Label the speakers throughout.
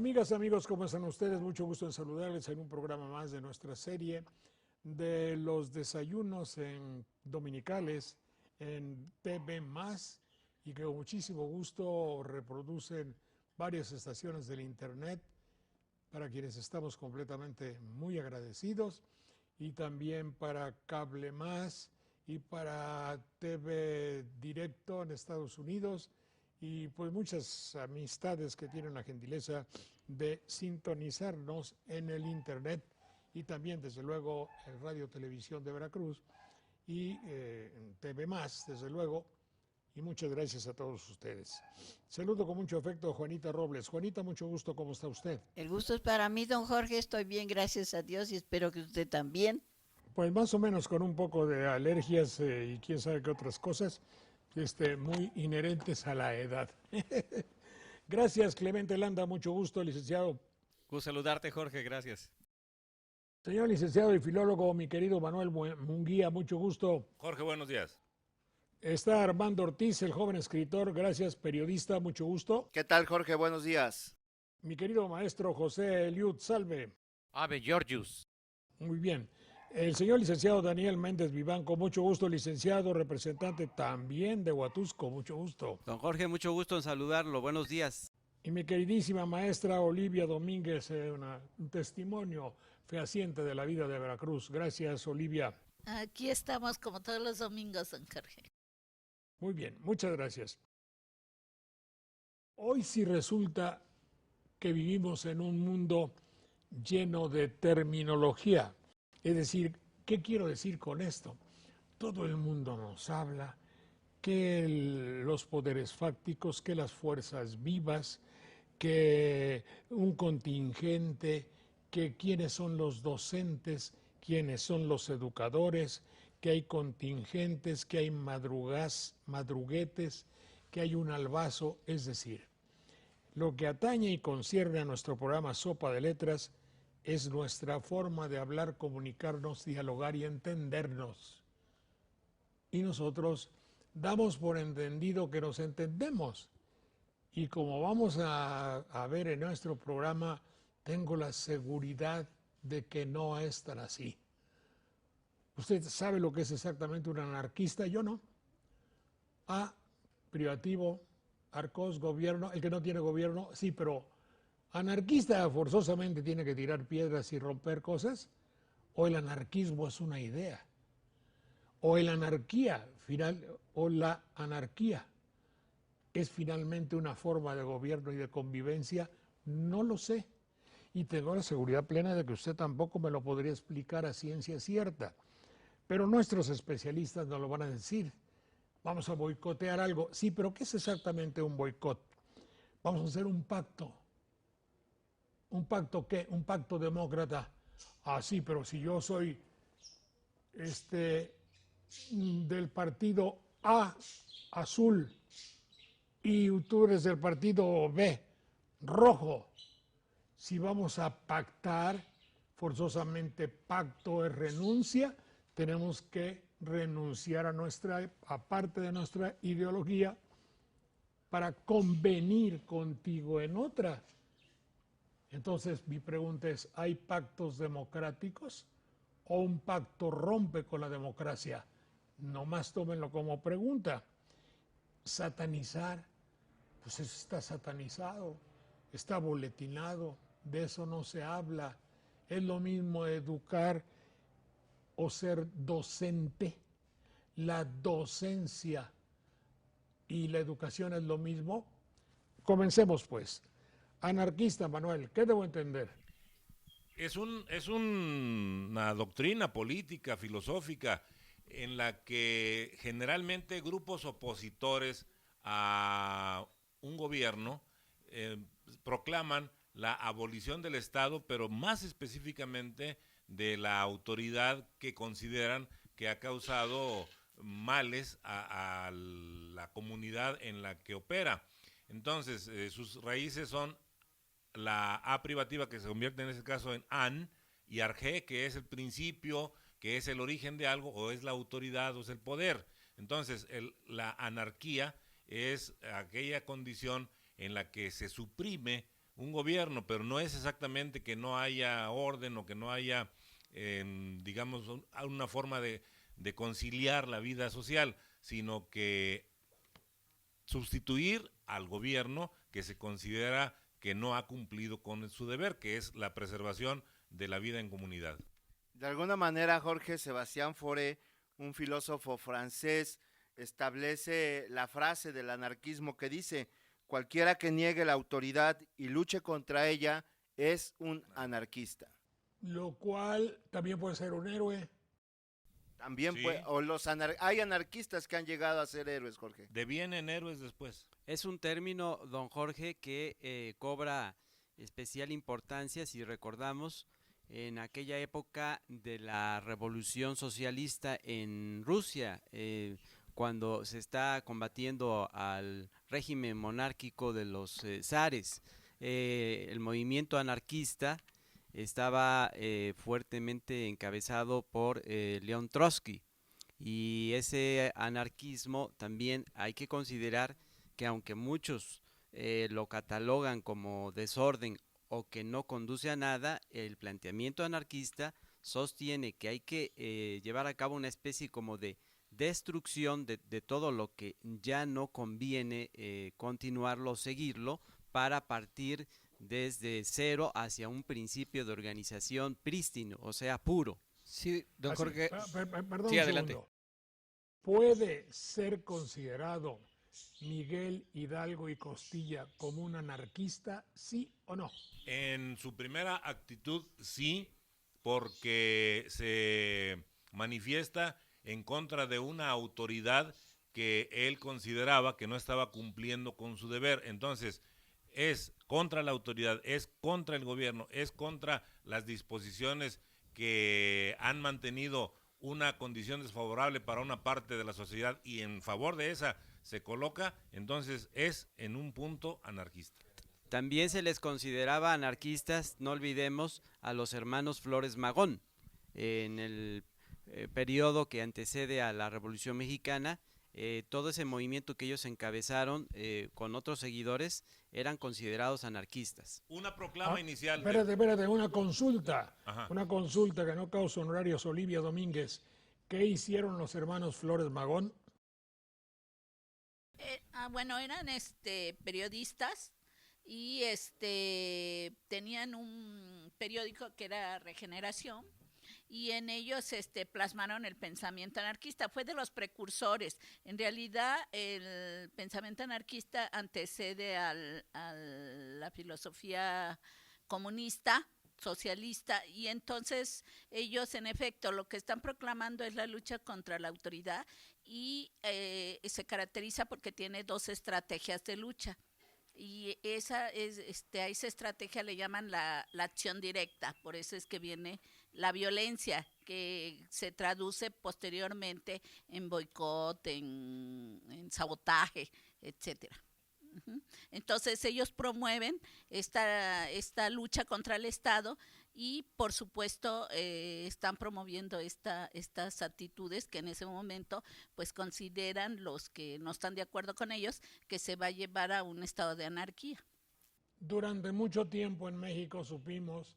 Speaker 1: Amigas, amigos, ¿cómo están ustedes? Mucho gusto en saludarles en un programa más de nuestra serie de los desayunos dominicales en TV Más y que con muchísimo gusto reproducen varias estaciones del Internet para quienes estamos completamente muy agradecidos y también para Cable Más y para TV Directo en Estados Unidos y pues muchas amistades que tienen la gentileza de sintonizarnos en el Internet y también desde luego en Radio Televisión de Veracruz y en TV Más, desde luego, y muchas gracias a todos ustedes. Saludo con mucho afecto a Juanita Robles. Juanita, mucho gusto, ¿cómo está usted?
Speaker 2: El gusto es para mí, don Jorge, estoy bien, gracias a Dios y espero que usted también.
Speaker 1: Pues más o menos con un poco de alergias y quién sabe qué otras cosas, muy inherentes a la edad. Gracias, Clemente Landa, mucho gusto, licenciado.
Speaker 3: Gusto saludarte, Jorge, gracias.
Speaker 1: Señor licenciado y filólogo, mi querido Manuel Munguía, mucho gusto.
Speaker 3: Jorge, buenos días.
Speaker 1: Está Armando Ortiz, el joven escritor, gracias, periodista, mucho gusto.
Speaker 4: ¿Qué tal, Jorge? Buenos días.
Speaker 1: Mi querido maestro José Eliud, salve.
Speaker 5: Ave Georgius.
Speaker 1: Muy bien. El señor licenciado Daniel Méndez Vivanco, mucho gusto, licenciado, representante también de Huatusco, mucho gusto.
Speaker 5: Don Jorge, mucho gusto en saludarlo. Buenos días.
Speaker 1: Y mi queridísima maestra Olivia Domínguez, un testimonio fehaciente de la vida de Veracruz. Gracias, Olivia.
Speaker 2: Aquí estamos como todos los domingos, don Jorge.
Speaker 1: Muy bien, muchas gracias. Hoy sí resulta que vivimos en un mundo lleno de terminología. Es decir, ¿qué quiero decir con esto? Todo el mundo nos habla que los poderes fácticos, que las fuerzas vivas, que un contingente, que quiénes son los docentes, quiénes son los educadores, que hay contingentes, que hay madruguetes, que hay un albazo, es decir, lo que atañe y concierne a nuestro programa Sopa de Letras es nuestra forma de hablar, comunicarnos, dialogar y entendernos. Y nosotros damos por entendido que nos entendemos. Y como vamos a ver en nuestro programa, tengo la seguridad de que no es tan así. ¿Usted sabe lo que es exactamente un anarquista? Yo no. Privativo, arcos, gobierno. El que no tiene gobierno, sí, pero ¿anarquista forzosamente tiene que tirar piedras y romper cosas? ¿O el anarquismo es una idea? ¿O la anarquía es finalmente una forma de gobierno y de convivencia? No lo sé. Y tengo la seguridad plena de que usted tampoco me lo podría explicar a ciencia cierta. Pero nuestros especialistas nos lo van a decir. Vamos a boicotear algo. Sí, pero ¿qué es exactamente un boicot? Vamos a hacer un pacto. ¿Un pacto qué? Un pacto demócrata. Sí, pero si yo soy del partido A, azul, y tú eres del partido B, rojo. Si vamos a pactar, forzosamente pacto es renuncia, tenemos que renunciar a parte de nuestra ideología para convenir contigo en otra. Entonces mi pregunta es, ¿hay pactos democráticos o un pacto rompe con la democracia? Nomás tómenlo como pregunta. Satanizar, pues eso está satanizado, está boletinado, de eso no se habla. Es lo mismo educar o ser docente. La docencia y la educación es lo mismo. Comencemos pues. Anarquista, Manuel, ¿qué debo entender?
Speaker 3: Es una doctrina política, filosófica, en la que generalmente grupos opositores a un gobierno proclaman la abolición del Estado, pero más específicamente de la autoridad que consideran que ha causado males a la comunidad en la que opera. Entonces, sus raíces son la A privativa, que se convierte en ese caso en AN, y arge, que es el principio, que es el origen de algo, o es la autoridad, o es el poder. Entonces, la anarquía es aquella condición en la que se suprime un gobierno, pero no es exactamente que no haya orden o que no haya, digamos, una forma de conciliar la vida social, sino que sustituir al gobierno que se considera que no ha cumplido con su deber, que es la preservación de la vida en comunidad.
Speaker 4: De alguna manera, Jorge, Sebastián Fauré, un filósofo francés, establece la frase del anarquismo que dice: cualquiera que niegue la autoridad y luche contra ella es un anarquista.
Speaker 1: Lo cual también puede ser un héroe.
Speaker 4: También
Speaker 3: Sí.
Speaker 4: hay anarquistas que han llegado a ser héroes, Jorge.
Speaker 3: Devienen héroes después.
Speaker 5: Es un término, don Jorge, que cobra especial importancia si recordamos en aquella época de la revolución socialista en Rusia, cuando se está combatiendo al régimen monárquico de los zares. El movimiento anarquista estaba fuertemente encabezado por León Trotsky, y ese anarquismo también hay que considerar que, aunque muchos lo catalogan como desorden o que no conduce a nada, el planteamiento anarquista sostiene que hay que llevar a cabo una especie como de destrucción de todo lo que ya no conviene continuarlo o seguirlo, para partir desde cero hacia un principio de organización prístino, o sea, puro.
Speaker 6: Sí, don
Speaker 1: Así,
Speaker 6: Jorge.
Speaker 1: perdón
Speaker 6: Sí,
Speaker 1: un
Speaker 6: adelante.
Speaker 1: segundo. ¿Puede ser considerado Miguel Hidalgo y Costilla como un anarquista, sí o no?
Speaker 3: En su primera actitud, sí, porque se manifiesta en contra de una autoridad que él consideraba que no estaba cumpliendo con su deber. Entonces, es contra la autoridad, es contra el gobierno, es contra las disposiciones que han mantenido una condición desfavorable para una parte de la sociedad y en favor de esa se coloca, entonces es en un punto anarquista.
Speaker 5: También se les consideraba anarquistas, no olvidemos, a los hermanos Flores Magón. En el periodo que antecede a la Revolución Mexicana, todo ese movimiento que ellos encabezaron con otros seguidores eran considerados anarquistas.
Speaker 3: Una proclama inicial.
Speaker 1: Espérate, una consulta.
Speaker 3: Ajá.
Speaker 1: Una consulta que no causa honorarios, Olivia Domínguez. ¿Qué hicieron los hermanos Flores Magón?
Speaker 2: Bueno, eran periodistas y tenían un periódico que era Regeneración, y en ellos plasmaron el pensamiento anarquista. Fue de los precursores. En realidad el pensamiento anarquista antecede a la filosofía comunista, socialista, y entonces ellos, en efecto, lo que están proclamando es la lucha contra la autoridad, y se caracteriza porque tiene dos estrategias de lucha. Y esa es, a esa estrategia le llaman la acción directa. Por eso es que viene la violencia, que se traduce posteriormente en boicot, en sabotaje, etcétera. Entonces ellos promueven esta lucha contra el Estado, y por supuesto están promoviendo estas actitudes que en ese momento pues consideran los que no están de acuerdo con ellos que se va a llevar a un estado de anarquía.
Speaker 1: Durante mucho tiempo en México supimos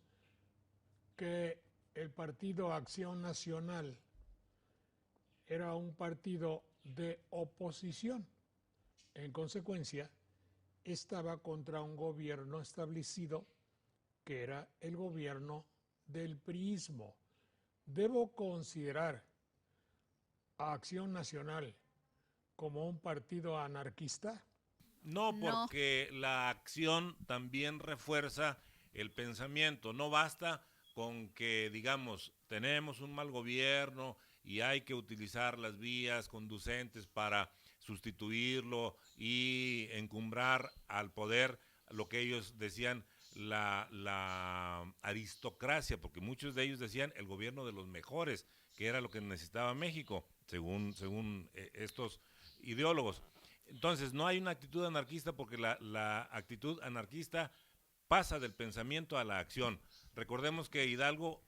Speaker 1: que el Partido Acción Nacional era un partido de oposición. En consecuencia, estaba contra un gobierno establecido que era el gobierno del priismo. ¿Debo considerar a Acción Nacional como un partido anarquista?
Speaker 3: No,
Speaker 2: No.
Speaker 3: porque la acción también refuerza el pensamiento. No basta con que, digamos, tenemos un mal gobierno y hay que utilizar las vías conducentes para sustituirlo y encumbrar al poder lo que ellos decían la aristocracia, porque muchos de ellos decían el gobierno de los mejores, que era lo que necesitaba México, según estos ideólogos. Entonces no hay una actitud anarquista, porque la actitud anarquista pasa del pensamiento a la acción. Recordemos que Hidalgo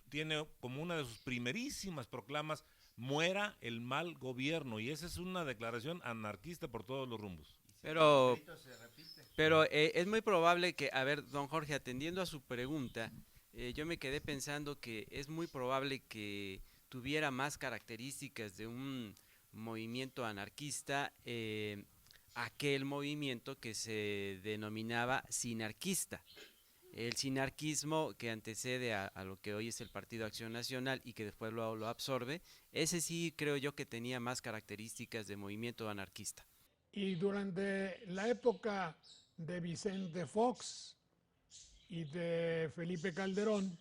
Speaker 3: tiene como una de sus primerísimas proclamas: muera el mal gobierno, y esa es una declaración anarquista por todos los rumbos.
Speaker 5: Pero, es muy probable que, a ver, don Jorge, atendiendo a su pregunta, yo me quedé pensando que es muy probable que tuviera más características de un movimiento anarquista, aquel movimiento que se denominaba sinarquista. El sinarquismo que antecede a lo que hoy es el Partido Acción Nacional y que después lo absorbe, ese sí creo yo que tenía más características de movimiento anarquista.
Speaker 1: Y durante la época de Vicente Fox y de Felipe Calderón,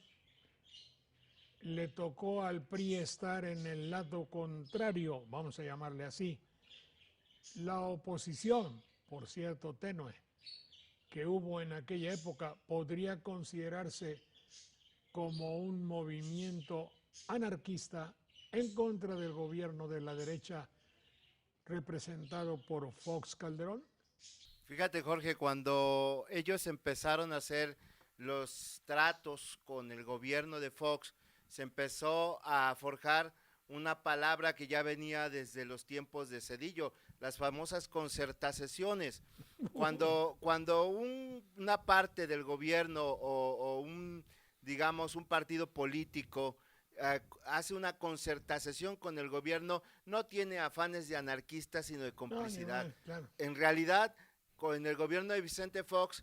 Speaker 1: le tocó al PRI estar en el lado contrario, vamos a llamarle así. La oposición, por cierto tenue, que hubo en aquella época podría considerarse como un movimiento anarquista en contra del gobierno de la derecha representado por Fox Calderón.
Speaker 4: Fíjate, Jorge, cuando ellos empezaron a hacer los tratos con el gobierno de Fox, se empezó a forjar una palabra que ya venía desde los tiempos de Zedillo, las famosas concertaciones. Cuando una parte del gobierno o un, digamos, un partido político hace una concertación con el gobierno, no tiene afanes de anarquista, sino de complicidad.
Speaker 1: No, claro.
Speaker 4: En realidad, con el gobierno de Vicente Fox,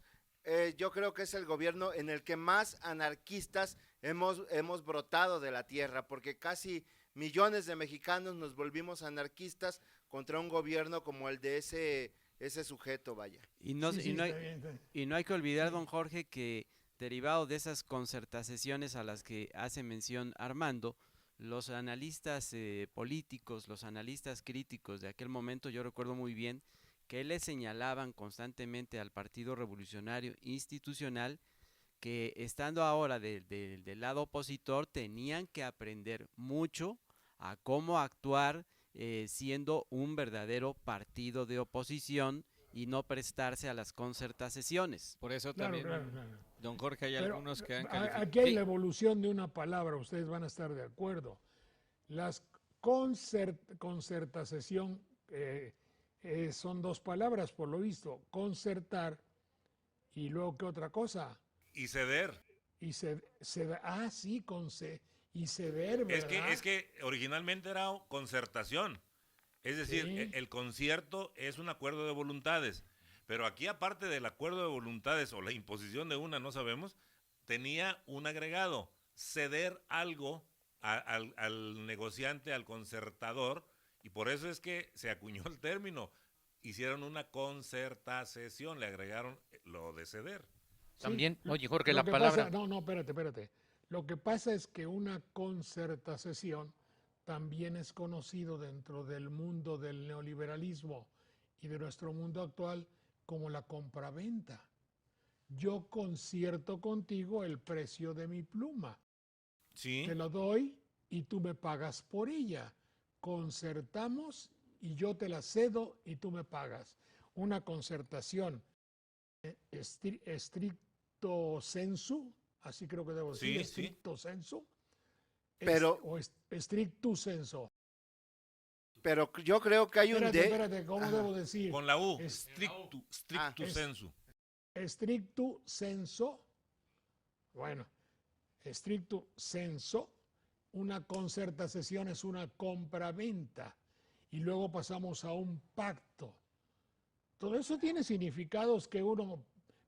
Speaker 4: yo creo que es el gobierno en el que más anarquistas hemos brotado de la tierra, porque casi millones de mexicanos nos volvimos anarquistas contra un gobierno como el de ese sujeto, vaya.
Speaker 5: Y no hay que olvidar, don Jorge, que derivado de esas concertaciones a las que hace mención Armando, los analistas políticos, los analistas críticos de aquel momento, yo recuerdo muy bien que le señalaban constantemente al Partido Revolucionario Institucional que estando ahora del lado opositor tenían que aprender mucho a cómo actuar siendo un verdadero partido de oposición y no prestarse a las concertaciones.
Speaker 6: Por eso
Speaker 1: Claro,
Speaker 6: también,
Speaker 1: claro.
Speaker 6: don Jorge, hay
Speaker 1: Pero
Speaker 6: algunos que han
Speaker 1: aquí hay la evolución de una palabra, ustedes van a estar de acuerdo. Las concertación son dos palabras, por lo visto, concertar y luego ¿qué otra cosa?
Speaker 3: Y ceder.
Speaker 1: Y sí, y ceder, ¿verdad?
Speaker 3: Es que originalmente era concertación. Es decir,
Speaker 1: Sí.
Speaker 3: el concierto es un acuerdo de voluntades. Pero aquí, aparte del acuerdo de voluntades o la imposición de una, no sabemos, tenía un agregado: ceder algo al negociante, al concertador, y por eso es que se acuñó el término. Hicieron una concertación, le agregaron lo de ceder.
Speaker 6: también,
Speaker 1: Sí,
Speaker 6: oye Jorge,
Speaker 1: lo
Speaker 6: la
Speaker 1: que
Speaker 6: palabra...
Speaker 1: pasa, no, espérate. Lo que pasa es que una concertación también es conocido dentro del mundo del neoliberalismo y de nuestro mundo actual como la compraventa. Yo concierto contigo el precio de mi pluma.
Speaker 3: Sí.
Speaker 1: Te lo doy y tú me pagas por ella. Concertamos y yo te la cedo y tú me pagas. Una concertación estricto sensu, así creo que debo decir,
Speaker 3: Sí,
Speaker 1: estricto sensu,
Speaker 4: Pero-
Speaker 1: o stricto senso.
Speaker 4: Pero yo creo que hay un
Speaker 1: Espérate, ¿cómo
Speaker 4: Ajá.
Speaker 1: debo decir?
Speaker 3: Con la U,
Speaker 1: Es-
Speaker 3: stricto
Speaker 1: es-
Speaker 3: sensu.
Speaker 1: Stricto senso, bueno, stricto senso, una concertación es una compraventa y luego pasamos a un pacto. Todo eso tiene significados que uno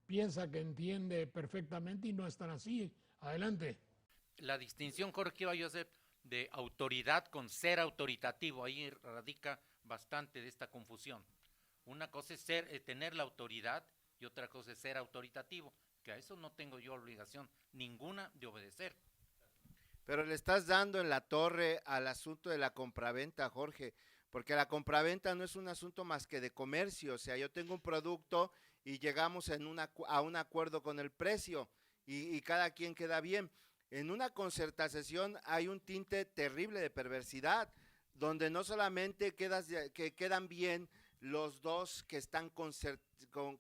Speaker 1: piensa que entiende perfectamente y no están así. Adelante.
Speaker 7: La distinción, Jorge, que iba yo a hacer de autoridad con ser autoritativo, ahí radica bastante de esta confusión. Una cosa es tener la autoridad y otra cosa es ser autoritativo, que a eso no tengo yo obligación ninguna de obedecer.
Speaker 4: Pero le estás dando en la torre al asunto de la compraventa, Jorge, porque la compraventa no es un asunto más que de comercio. O sea, yo tengo un producto y llegamos a un acuerdo con el precio y cada quien queda bien. En una concertación hay un tinte terrible de perversidad, donde no solamente quedan bien los dos que están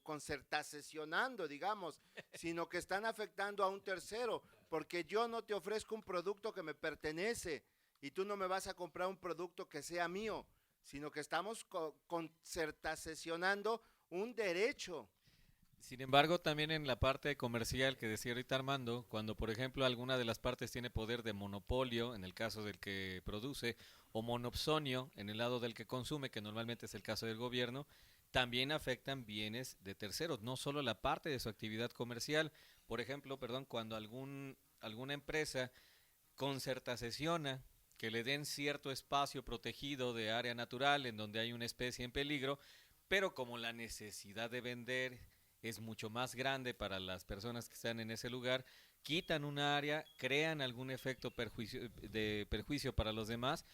Speaker 4: concertacionando, digamos, sino que están afectando a un tercero, porque yo no te ofrezco un producto que me pertenece y tú no me vas a comprar un producto que sea mío, sino que estamos concertacionando un derecho.
Speaker 5: Sin embargo, también en la parte comercial que decía ahorita Armando, cuando por ejemplo alguna de las partes tiene poder de monopolio, en el caso del que produce, o monopsonio en el lado del que consume, que normalmente es el caso del gobierno, también afectan bienes de terceros, no solo la parte de su actividad comercial. Por ejemplo, cuando alguna empresa concertaciona que le den cierto espacio protegido de área natural en donde hay una especie en peligro, pero como la necesidad de vender es mucho más grande para las personas que están en ese lugar, quitan un área, crean algún efecto de perjuicio para los demás,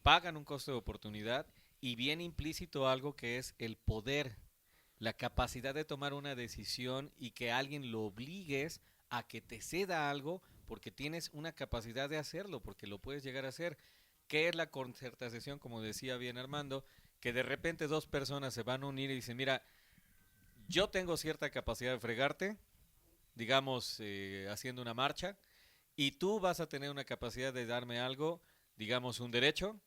Speaker 5: pagan un costo de oportunidad y viene implícito algo que es el poder, la capacidad de tomar una decisión y que alguien lo obligues a que te ceda algo porque tienes una capacidad de hacerlo, porque lo puedes llegar a hacer. ¿Qué es la concertación? Como decía bien Armando, que de repente dos personas se van a unir y dicen, mira, yo tengo cierta capacidad de fregarte, digamos, haciendo una marcha, y tú vas a tener una capacidad de darme algo, digamos, un derecho,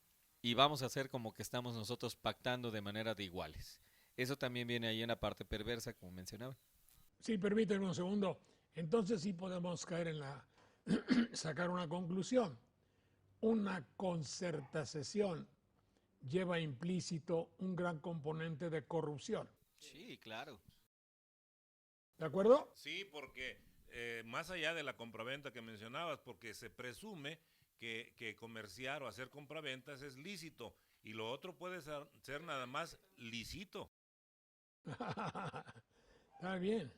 Speaker 5: y vamos a hacer como que estamos nosotros pactando de manera de iguales. Eso también viene ahí en la parte perversa, como mencionaba.
Speaker 1: Sí, permítanme un segundo. Entonces sí podemos caer en sacar una conclusión. Una concertación lleva implícito un gran componente de corrupción.
Speaker 5: Sí, claro.
Speaker 1: ¿De acuerdo?
Speaker 3: Sí, porque más allá de la compraventa que mencionabas, porque se presume que comerciar o hacer compraventas es lícito y lo otro puede ser nada más lícito.
Speaker 1: Está bien.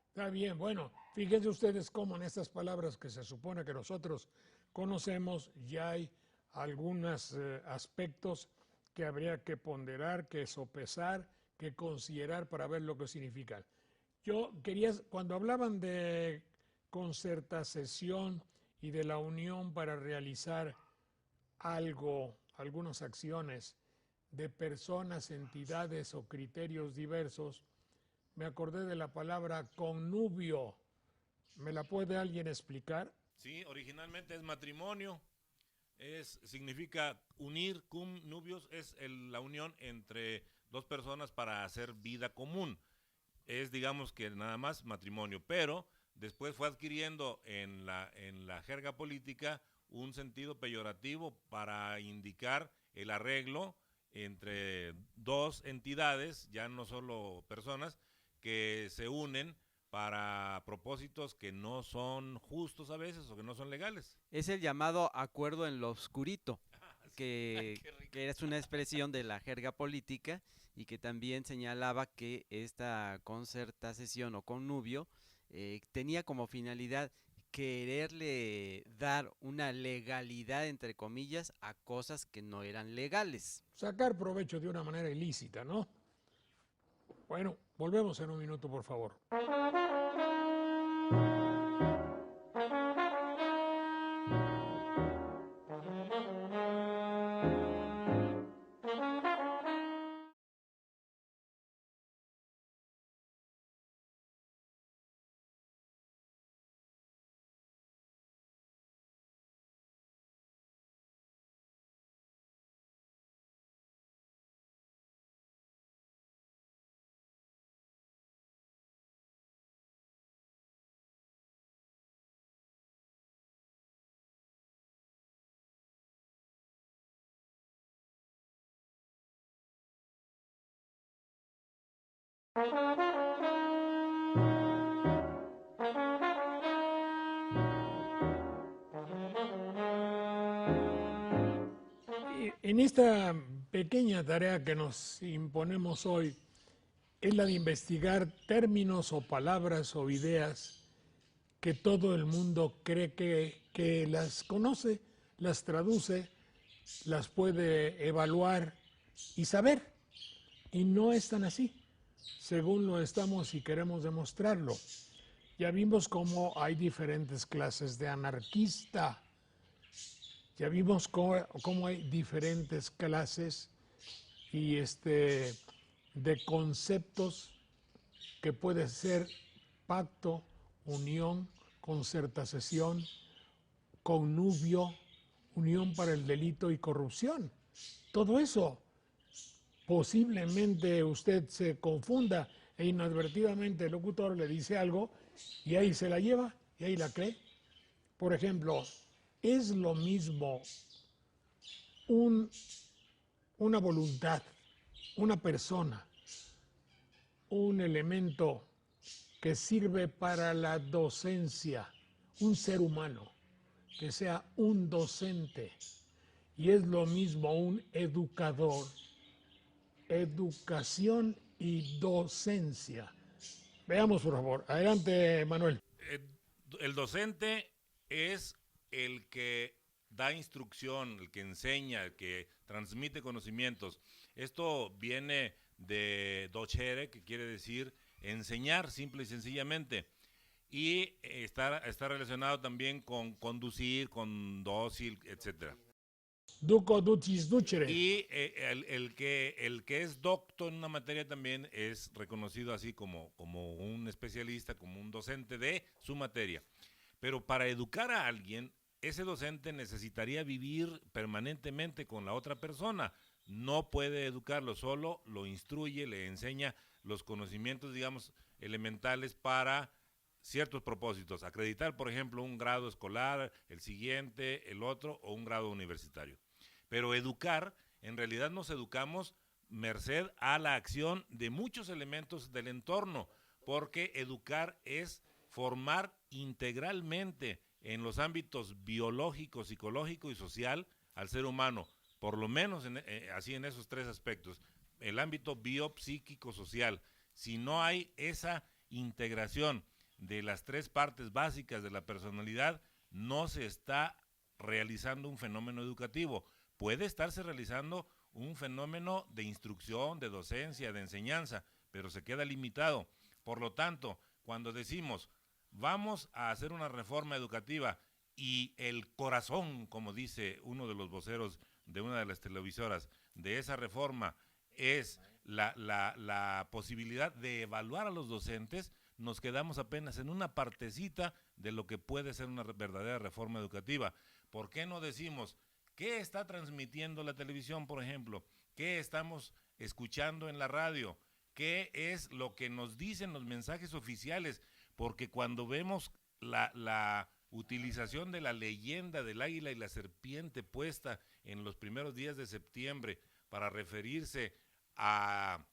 Speaker 1: Está bien. Bueno, fíjense ustedes cómo en estas palabras que se supone que nosotros conocemos ya hay algunos aspectos que habría que ponderar, que sopesar, que considerar para ver lo que significan. Yo quería, cuando hablaban de concertación y de la unión para realizar algo, algunas acciones de personas, entidades o criterios diversos, me acordé de la palabra connubio. ¿Me la puede alguien explicar?
Speaker 3: Sí, originalmente es matrimonio, significa unir, cum nubios, es la unión entre dos personas para hacer vida común. Es, digamos que nada más matrimonio, pero después fue adquiriendo en la jerga política un sentido peyorativo para indicar el arreglo entre dos entidades, ya no solo personas, que se unen para propósitos que no son justos a veces o que no son legales.
Speaker 5: Es el llamado acuerdo en lo oscurito, que es una expresión de la jerga política y que también señalaba que esta concertación o connubio tenía como finalidad quererle dar una legalidad, entre comillas, a cosas que no eran legales.
Speaker 1: Sacar provecho de una manera ilícita, ¿no? Bueno, volvemos en un minuto, por favor. En esta pequeña tarea que nos imponemos hoy, es la de investigar términos o palabras o ideas que todo el mundo cree que las conoce, las traduce, las puede evaluar y saber. Y no es tan así, según lo estamos y queremos demostrarlo. Ya vimos cómo hay diferentes clases de anarquista. Ya vimos cómo hay diferentes clases y de conceptos que puede ser pacto, unión, concertación, connubio, unión para el delito y corrupción. Todo eso posiblemente usted se confunda e inadvertidamente el locutor le dice algo y ahí se la lleva y ahí la cree. Por ejemplo, es lo mismo una voluntad, una persona, un elemento que sirve para la docencia, un ser humano, que sea un docente, y es lo mismo un educador, educación y docencia. Veamos, por favor. Adelante, Manuel.
Speaker 3: El docente es el que da instrucción, el que enseña, el que transmite conocimientos. Esto viene de docere, que quiere decir enseñar simple y sencillamente. Y está relacionado también con conducir, con dócil, etcétera.
Speaker 1: Duco, ducis, ducere.
Speaker 3: Y el que es docto en una materia también es reconocido así como un especialista, como un docente de su materia. Pero para educar a alguien, ese docente necesitaría vivir permanentemente con la otra persona. No puede educarlo, solo lo instruye, le enseña los conocimientos, digamos, elementales para ciertos propósitos. Acreditar, por ejemplo, un grado escolar, el siguiente, el otro, o un grado universitario. Pero educar, en realidad nos educamos merced a la acción de muchos elementos del entorno, porque educar es formar integralmente en los ámbitos biológico, psicológico y social al ser humano, por lo menos así en esos tres aspectos. El ámbito biopsíquico social, si no hay esa integración de las tres partes básicas de la personalidad, no se está realizando un fenómeno educativo. Puede estarse realizando un fenómeno de instrucción, de docencia, de enseñanza, pero se queda limitado. Por lo tanto, cuando decimos vamos a hacer una reforma educativa y el corazón, como dice uno de los voceros de una de las televisoras, de esa reforma es la posibilidad de evaluar a los docentes, nos quedamos apenas en una partecita de lo que puede ser una verdadera reforma educativa. ¿Por qué no decimos qué está transmitiendo la televisión, por ejemplo? ¿Qué estamos escuchando en la radio? ¿Qué es lo que nos dicen los mensajes oficiales? Porque cuando vemos la utilización de la leyenda del águila y la serpiente puesta en los primeros días de septiembre para referirse a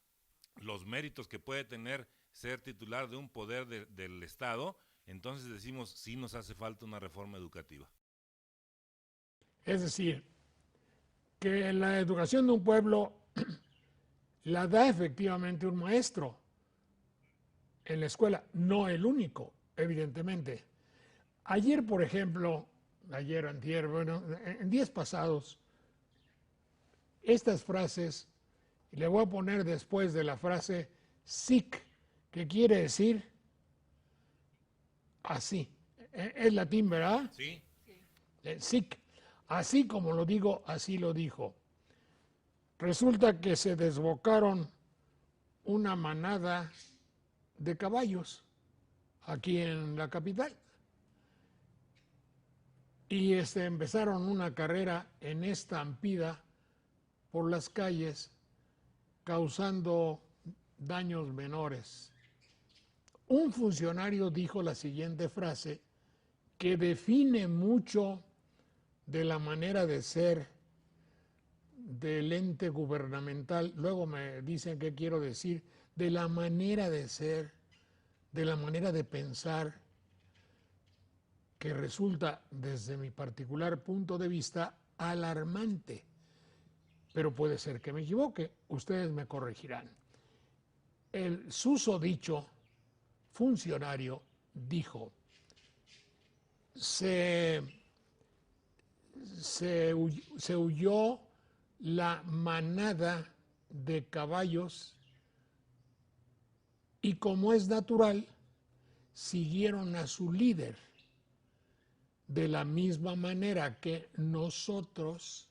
Speaker 3: los méritos que puede tener ser titular de un poder del Estado, entonces decimos, sí nos hace falta una reforma educativa.
Speaker 1: Es decir, que la educación de un pueblo la da efectivamente un maestro en la escuela, no el único, evidentemente. Ayer, por ejemplo, antier, bueno, en días pasados, estas frases, le voy a poner después de la frase sic, que quiere decir así. Es latín, ¿verdad?
Speaker 3: Sí.
Speaker 1: Sic. Así como lo digo, así lo dijo. Resulta que se desbocaron una manada de caballos aquí en la capital. Y empezaron una carrera en estampida por las calles, causando daños menores. Un funcionario dijo la siguiente frase que define mucho de la manera de ser del ente gubernamental. Luego me dicen qué quiero decir, de la manera de ser, de la manera de pensar, que resulta, desde mi particular punto de vista, alarmante. Pero puede ser que me equivoque, ustedes me corregirán. El susodicho funcionario dijo, se huyó la manada de caballos y, como es natural, siguieron a su líder, de la misma manera que nosotros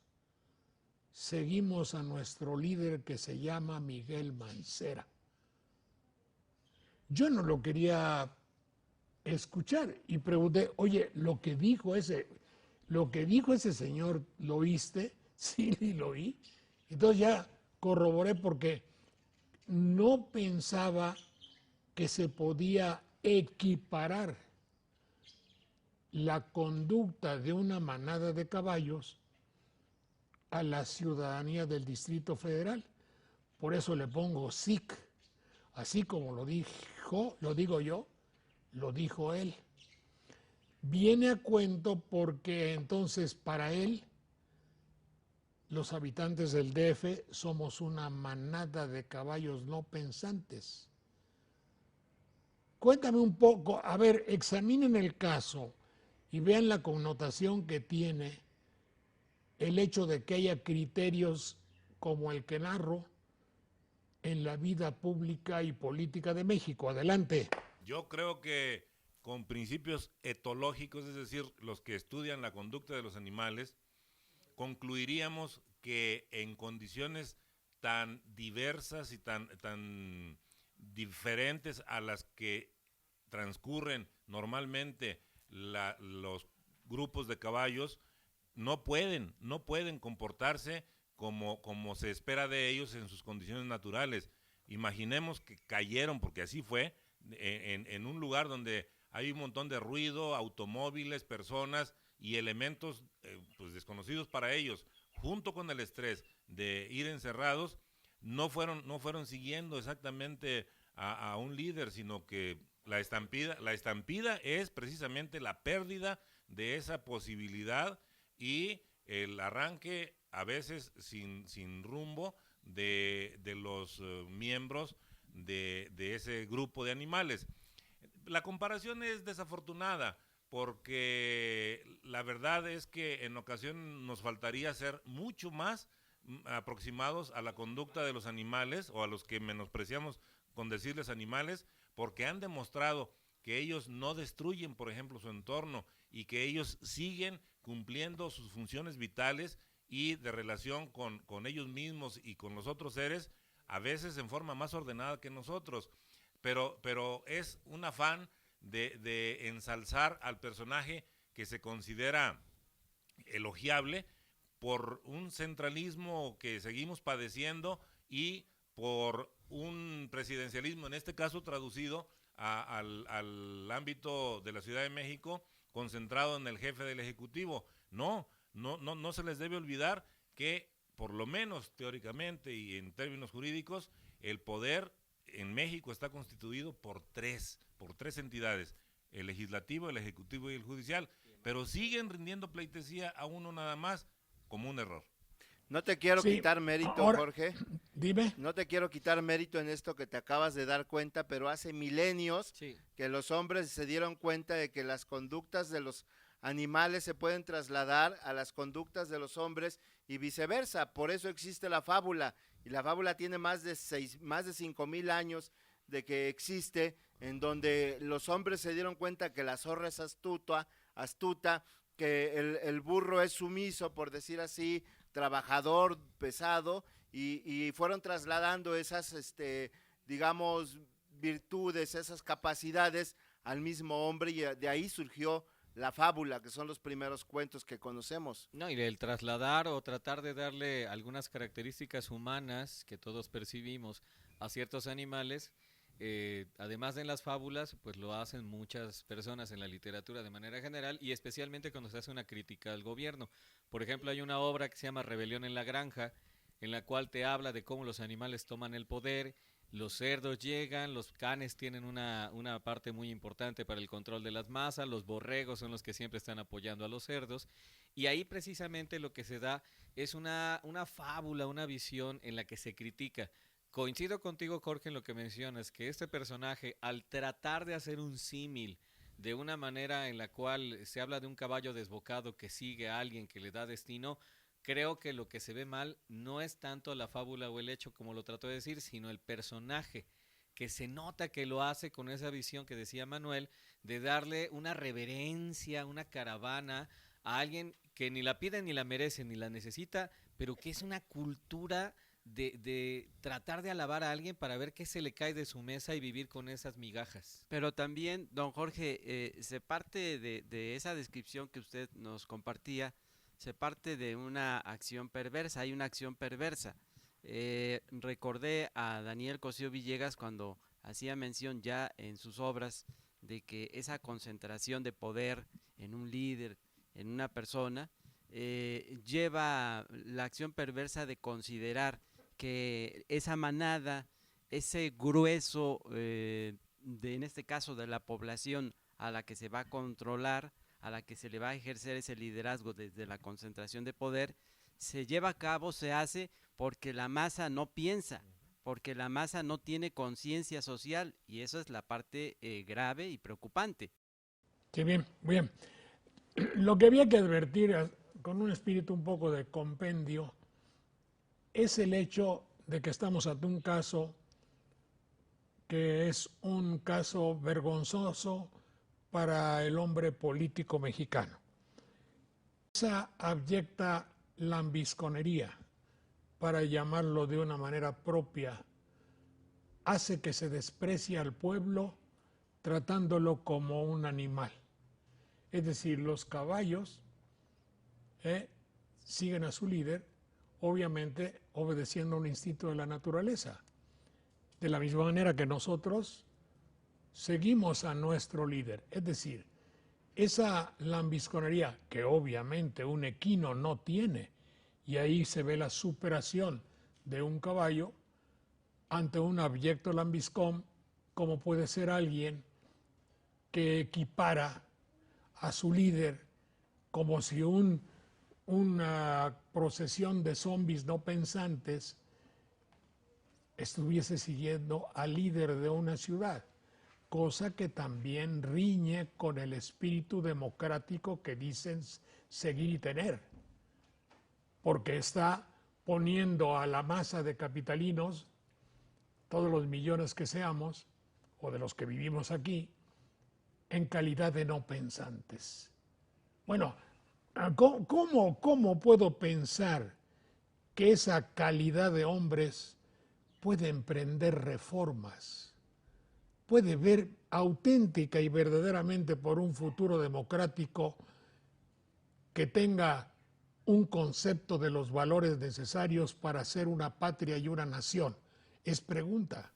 Speaker 1: seguimos a nuestro líder, que se llama Miguel Mancera. Yo no lo quería escuchar y pregunté, oye, lo que dijo ese señor, ¿lo oíste? Sí, lo oí. Entonces ya corroboré porque no pensaba que se podía equiparar la conducta de una manada de caballos a la ciudadanía del Distrito Federal. Por eso le pongo SIC, así como lo digo yo, lo dijo él. Viene a cuento porque entonces para él los habitantes del DF somos una manada de caballos no pensantes. Cuéntame un poco, a ver, examinen el caso y vean la connotación que tiene el hecho de que haya criterios como el que narro en la vida pública y política de México. Adelante.
Speaker 3: Yo creo que con principios etológicos, es decir, los que estudian la conducta de los animales, concluiríamos que en condiciones tan diversas y tan diferentes a las que transcurren normalmente los grupos de caballos, no pueden comportarse como se espera de ellos en sus condiciones naturales. Imaginemos que cayeron, porque así fue, en un lugar donde hay un montón de ruido, automóviles, personas y elementos pues desconocidos para ellos, junto con el estrés de ir encerrados, no fueron siguiendo exactamente a un líder, sino que la estampida es precisamente la pérdida de esa posibilidad y el arranque a veces sin rumbo de los miembros de ese grupo de animales. La comparación es desafortunada porque la verdad es que en ocasión nos faltaría ser mucho más aproximados a la conducta de los animales o a los que menospreciamos con decirles animales, porque han demostrado que ellos no destruyen, por ejemplo, su entorno y que ellos siguen cumpliendo sus funciones vitales y de relación con ellos mismos y con los otros seres, a veces en forma más ordenada que nosotros. Pero es un afán de ensalzar al personaje que se considera elogiable por un centralismo que seguimos padeciendo y por un presidencialismo, en este caso traducido al ámbito de la Ciudad de México, concentrado en el jefe del Ejecutivo. No se les debe olvidar que, por lo menos teóricamente y en términos jurídicos, el poder en México está constituido por tres entidades: el legislativo, el ejecutivo y el judicial, pero siguen rindiendo pleitesía a uno nada más, como un error.
Speaker 4: No te quiero quitar mérito, ahora, Jorge.
Speaker 1: Dime.
Speaker 4: No te quiero quitar mérito en esto que te acabas de dar cuenta, pero hace milenios que los hombres se dieron cuenta de que las conductas de los animales se pueden trasladar a las conductas de los hombres y viceversa. Por eso existe la fábula, y la fábula tiene más de 5,000 años de que existe, en donde los hombres se dieron cuenta que la zorra es astuta, que el burro es sumiso, por decir así, trabajador, pesado, y fueron trasladando esas, digamos, virtudes, esas capacidades al mismo hombre, y de ahí surgió la fábula, que son los primeros cuentos que conocemos.
Speaker 5: No, y el trasladar o tratar de darle algunas características humanas que todos percibimos a ciertos animales, además de en las fábulas, pues lo hacen muchas personas en la literatura de manera general, y especialmente cuando se hace una crítica al gobierno. Por ejemplo, hay una obra que se llama Rebelión en la Granja, en la cual te habla de cómo los animales toman el poder, los cerdos llegan, los canes tienen una parte muy importante para el control de las masas, los borregos son los que siempre están apoyando a los cerdos, y ahí precisamente lo que se da es una fábula, una visión en la que se critica. Coincido contigo, Jorge, en lo que mencionas, que este personaje, al tratar de hacer un símil de una manera en la cual se habla de un caballo desbocado que sigue a alguien que le da destino, creo que lo que se ve mal no es tanto la fábula o el hecho como lo trató de decir, sino el personaje, que se nota que lo hace con esa visión que decía Manuel, de darle una reverencia, una caravana a alguien que ni la pide ni la merece ni la necesita, pero que es una cultura de tratar de alabar a alguien para ver qué se le cae de su mesa y vivir con esas migajas.
Speaker 6: Pero también, don Jorge, se parte de esa descripción que usted nos compartía, se parte de una acción perversa, hay una acción perversa.
Speaker 5: Recordé a Daniel Cosío Villegas cuando hacía mención ya en sus obras de que esa concentración de poder en un líder, en una persona, lleva la acción perversa de considerar que esa manada, ese grueso, en este caso de la población a la que se va a controlar, a la que se le va a ejercer ese liderazgo desde la concentración de poder, se lleva a cabo, se hace porque la masa no piensa, porque la masa no tiene conciencia social, y eso es la parte grave y preocupante.
Speaker 1: Sí, bien, bien. Lo que había que advertir con un espíritu un poco de compendio es el hecho de que estamos ante un caso que es un caso vergonzoso para el hombre político mexicano. Esa abyecta lambisconería, para llamarlo de una manera propia, hace que se desprecie al pueblo tratándolo como un animal. Es decir, los caballos siguen a su líder, obviamente obedeciendo a un instinto de la naturaleza. De la misma manera que nosotros seguimos a nuestro líder. Es decir, esa lambisconería que obviamente un equino no tiene, y ahí se ve la superación de un caballo ante un abyecto lambiscón, como puede ser alguien que equipara a su líder como si una procesión de zombies no pensantes estuviese siguiendo al líder de una ciudad, cosa que también riñe con el espíritu democrático que dicen seguir y tener, porque está poniendo a la masa de capitalinos, todos los millones que seamos, o de los que vivimos aquí, en calidad de no pensantes. Bueno, ¿cómo puedo pensar que esa calidad de hombres puede emprender reformas, puede ver auténtica y verdaderamente por un futuro democrático que tenga un concepto de los valores necesarios para ser una patria y una nación? Es pregunta.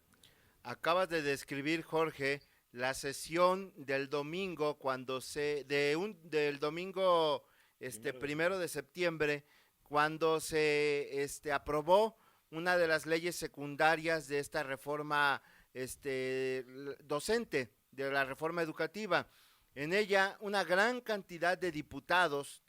Speaker 4: Acabas de describir, Jorge, la sesión del domingo, del domingo 1 de septiembre, cuando se aprobó una de las leyes secundarias de esta reforma docente, de la reforma educativa. En ella, una gran cantidad de diputados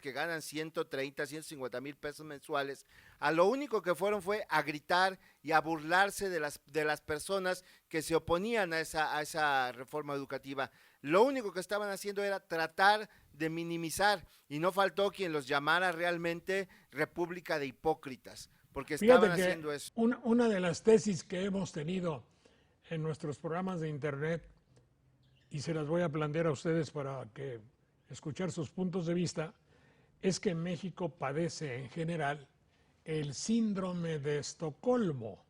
Speaker 4: que ganan 130, 150 mil pesos mensuales, a lo único que fue a gritar y a burlarse de las personas que se oponían a esa reforma educativa. Lo único que estaban haciendo era tratar de minimizar, y no faltó quien los llamara realmente república de hipócritas, porque estaban haciendo eso.
Speaker 1: Una de las tesis que hemos tenido en nuestros programas de internet, y se las voy a plantear a ustedes para que escuchar sus puntos de vista, es que México padece en general el síndrome de Estocolmo.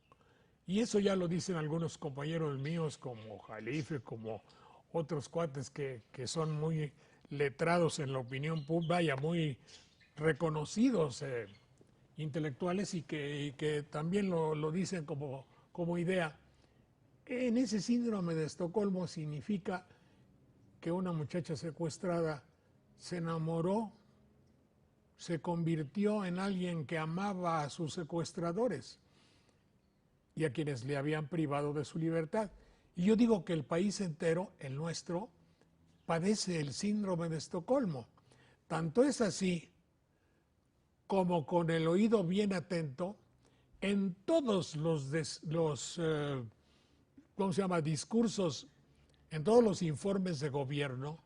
Speaker 1: Y eso ya lo dicen algunos compañeros míos como Jalife, como otros cuates que son muy letrados en la opinión pública, muy reconocidos intelectuales, y que también lo dicen como idea. En ese síndrome de Estocolmo significa que una muchacha secuestrada se enamoró, se convirtió en alguien que amaba a sus secuestradores y a quienes le habían privado de su libertad. Y yo digo que el país entero, el nuestro, padece el síndrome de Estocolmo. Tanto es así como con el oído bien atento en todos los discursos, en todos los informes de gobierno.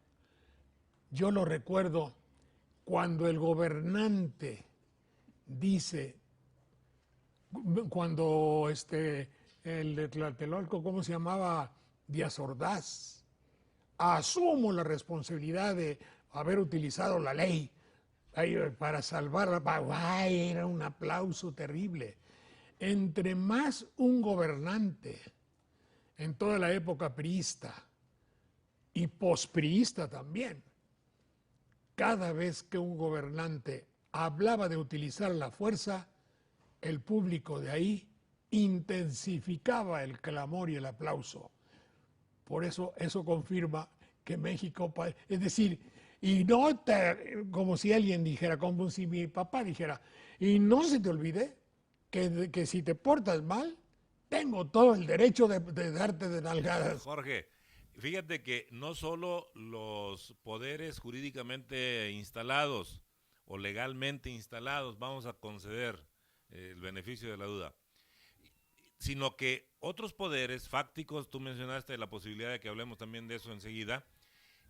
Speaker 1: Yo lo recuerdo cuando el gobernante dice, cuando el de Tlatelolco, ¿cómo se llamaba? Díaz Ordaz, asumo la responsabilidad de haber utilizado la ley para salvar, era un aplauso terrible. Entre más un gobernante en toda la época priista y pospriista también, cada vez que un gobernante hablaba de utilizar la fuerza, el público de ahí intensificaba el clamor y el aplauso. Por eso confirma que México, es decir, y no como si alguien dijera, como si mi papá dijera, y no se te olvide que si te portas mal, tengo todo el derecho de darte de nalgadas.
Speaker 3: Jorge, fíjate que no solo los poderes jurídicamente instalados o legalmente instalados, vamos a conceder el beneficio de la duda, sino que otros poderes fácticos, tú mencionaste la posibilidad de que hablemos también de eso enseguida,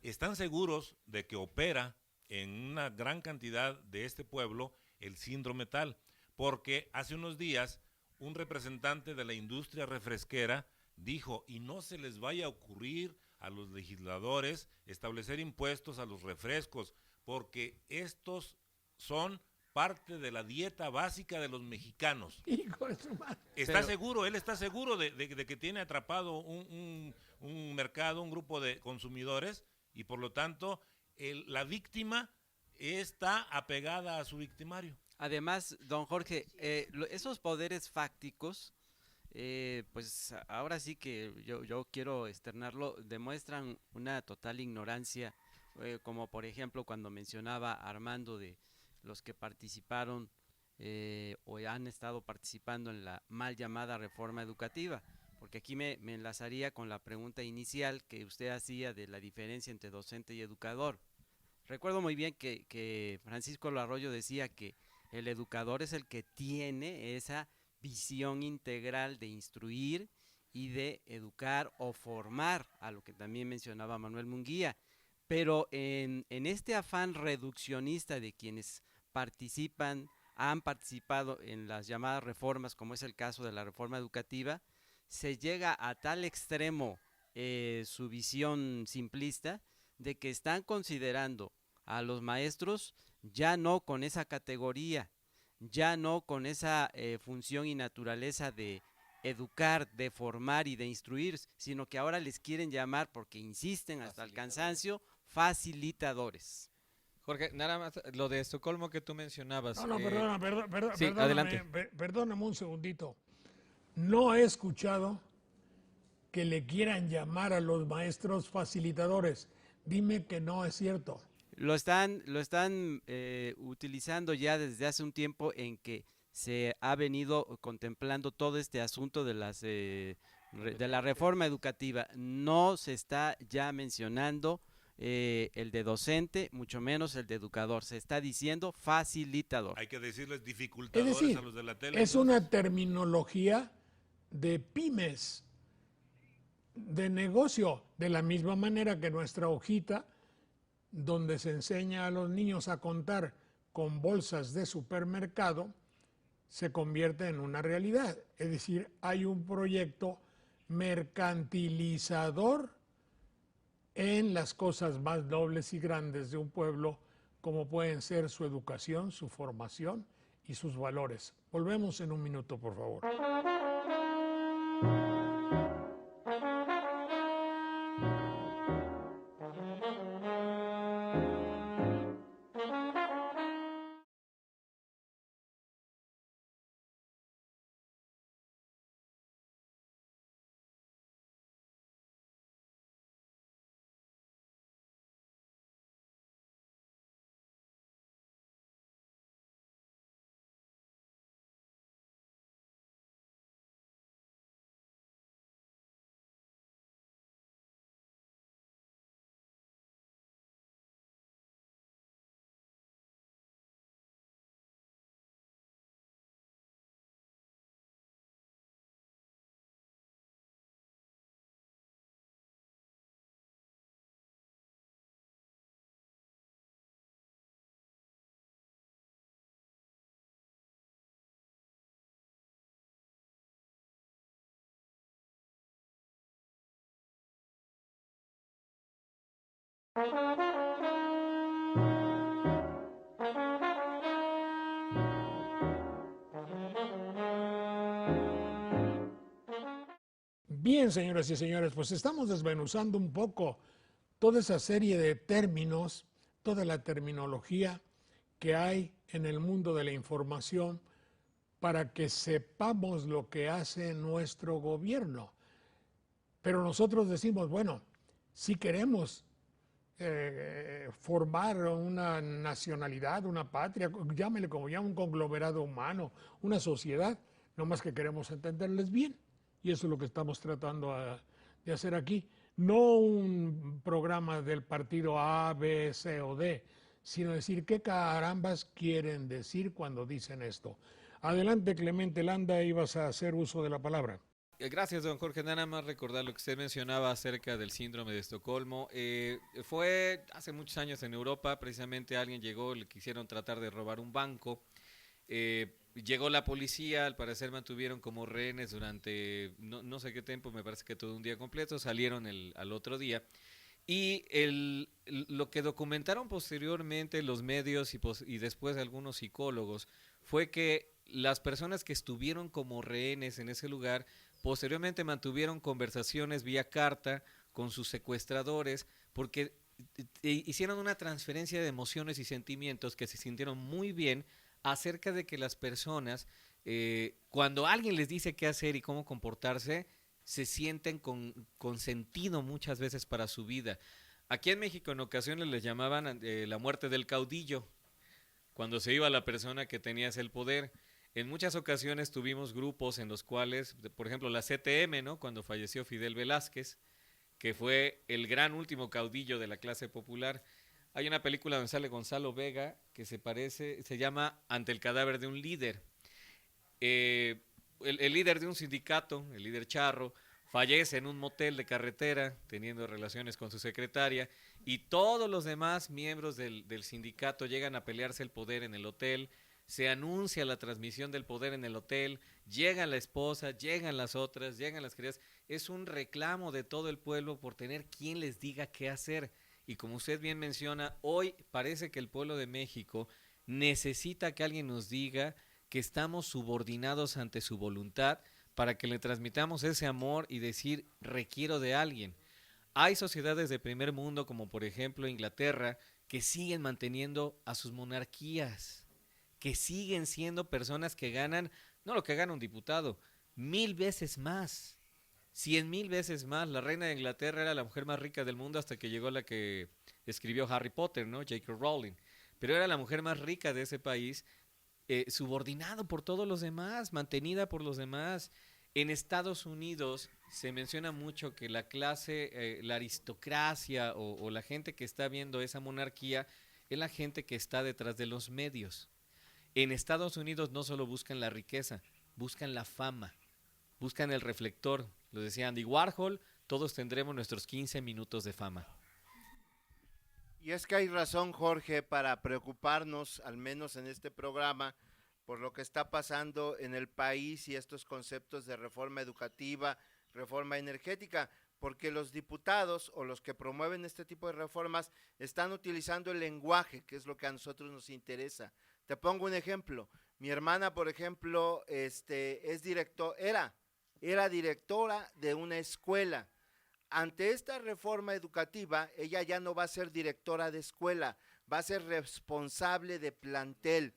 Speaker 3: están seguros de que opera en una gran cantidad de este pueblo el síndrome tal, porque hace unos días un representante de la industria refresquera dijo, y no se les vaya a ocurrir a los legisladores establecer impuestos a los refrescos, porque estos son parte de la dieta básica de los mexicanos.
Speaker 1: Hijo de su madre.
Speaker 3: Él está seguro de que tiene atrapado un mercado, un grupo de consumidores, y por lo tanto la víctima está apegada a su victimario.
Speaker 5: Además, don Jorge, esos poderes fácticos, pues ahora sí que yo quiero externarlo, demuestran una total ignorancia, como por ejemplo cuando mencionaba Armando de los que participaron o han estado participando en la mal llamada reforma educativa, porque aquí me enlazaría con la pregunta inicial que usted hacía de la diferencia entre docente y educador. Recuerdo muy bien que Francisco Arroyo decía que el educador es el que tiene esa visión integral de instruir y de educar o formar, a lo que también mencionaba Manuel Munguía. Pero en este afán reduccionista de quienes han participado en las llamadas reformas, como es el caso de la reforma educativa, se llega a tal extremo su visión simplista de que están considerando a los maestros ya no con esa categoría, ya no con esa función y naturaleza de educar, de formar y de instruir, sino que ahora les quieren llamar, porque insisten hasta el cansancio, facilitadores.
Speaker 6: Jorge, nada más lo de Estocolmo que tú mencionabas.
Speaker 1: No,
Speaker 6: sí, adelante.
Speaker 1: Perdóname un segundito. No he escuchado que le quieran llamar a los maestros facilitadores. Dime que no es cierto.
Speaker 5: Lo están utilizando ya desde hace un tiempo en que se ha venido contemplando todo este asunto de la reforma educativa. No se está ya mencionando el de docente, mucho menos el de educador. Se está diciendo facilitador.
Speaker 3: Hay que decirles dificultadores,
Speaker 1: es decir,
Speaker 3: a los de la tele.
Speaker 1: Es una terminología de pymes, de negocio, de la misma manera que nuestra hojita, donde se enseña a los niños a contar con bolsas de supermercado, se convierte en una realidad. Es decir, hay un proyecto mercantilizador en las cosas más nobles y grandes de un pueblo, como pueden ser su educación, su formación y sus valores. Volvemos en un minuto, por favor. Bien, señoras y señores, pues estamos desmenuzando un poco toda esa serie de términos, toda la terminología que hay en el mundo de la información para que sepamos lo que hace nuestro gobierno. Pero nosotros decimos, bueno, si queremos formar una nacionalidad, una patria, llámele como llama, un conglomerado humano, una sociedad, no más que queremos entenderles bien. Y eso es lo que estamos tratando de hacer aquí. No un programa del partido A, B, C o D, sino decir qué carambas quieren decir cuando dicen esto. Adelante, Clemente Landa, ibas a hacer uso de la palabra.
Speaker 8: Gracias, don Jorge. Nada más recordar lo que usted mencionaba acerca del síndrome de Estocolmo. Fue hace muchos años en Europa, precisamente alguien llegó, le quisieron tratar de robar un banco. Llegó la policía, al parecer mantuvieron como rehenes durante no sé qué tiempo, me parece que todo un día completo, salieron al otro día. Y lo que documentaron posteriormente los medios y después algunos psicólogos fue que las personas que estuvieron como rehenes en ese lugar posteriormente mantuvieron conversaciones vía carta con sus secuestradores porque hicieron una transferencia de emociones y sentimientos que se sintieron muy bien acerca de que las personas, cuando alguien les dice qué hacer y cómo comportarse, se sienten con sentido muchas veces para su vida. Aquí en México en ocasiones les llamaban la muerte del caudillo, cuando se iba la persona que tenía el poder. En muchas ocasiones tuvimos grupos en los cuales, por ejemplo, la CTM, ¿no? Cuando falleció Fidel Velázquez, que fue el gran último caudillo de la clase popular. Hay una película donde sale Gonzalo Vega que se llama Ante el cadáver de un líder. El líder de un sindicato, el líder charro, fallece en un motel de carretera teniendo relaciones con su secretaria y todos los demás miembros del sindicato llegan a pelearse el poder en el hotel. Se anuncia la transmisión del poder en el hotel, llega la esposa, llegan las otras, llegan las criadas. Es un reclamo de todo el pueblo por tener quien les diga qué hacer. Y como usted bien menciona, hoy parece que el pueblo de México necesita que alguien nos diga que estamos subordinados ante su voluntad para que le transmitamos ese amor y decir, requiero de alguien. Hay sociedades de primer mundo, como por ejemplo Inglaterra, que siguen manteniendo a sus monarquías, que siguen siendo personas que ganan, no lo que gana un diputado, 1000 veces más, 100,000 veces más. La reina de Inglaterra era la mujer más rica del mundo hasta que llegó la que escribió Harry Potter, ¿no? J.K. Rowling. Pero era la mujer más rica de ese país, subordinado por todos los demás, mantenida por los demás. En Estados Unidos se menciona mucho que la clase, la aristocracia o la gente que está viendo esa monarquía es la gente que está detrás de los medios. En Estados Unidos no solo buscan la riqueza, buscan la fama, buscan el reflector. Lo decía Andy Warhol, todos tendremos nuestros 15 minutos de fama.
Speaker 4: Y es que hay razón, Jorge, para preocuparnos, al menos en este programa, por lo que está pasando en el país y estos conceptos de reforma educativa, reforma energética, porque los diputados o los que promueven este tipo de reformas están utilizando el lenguaje, que es lo que a nosotros nos interesa. Te pongo un ejemplo. Mi hermana, por ejemplo, era directora de una escuela. Ante esta reforma educativa, ella ya no va a ser directora de escuela, va a ser responsable de plantel.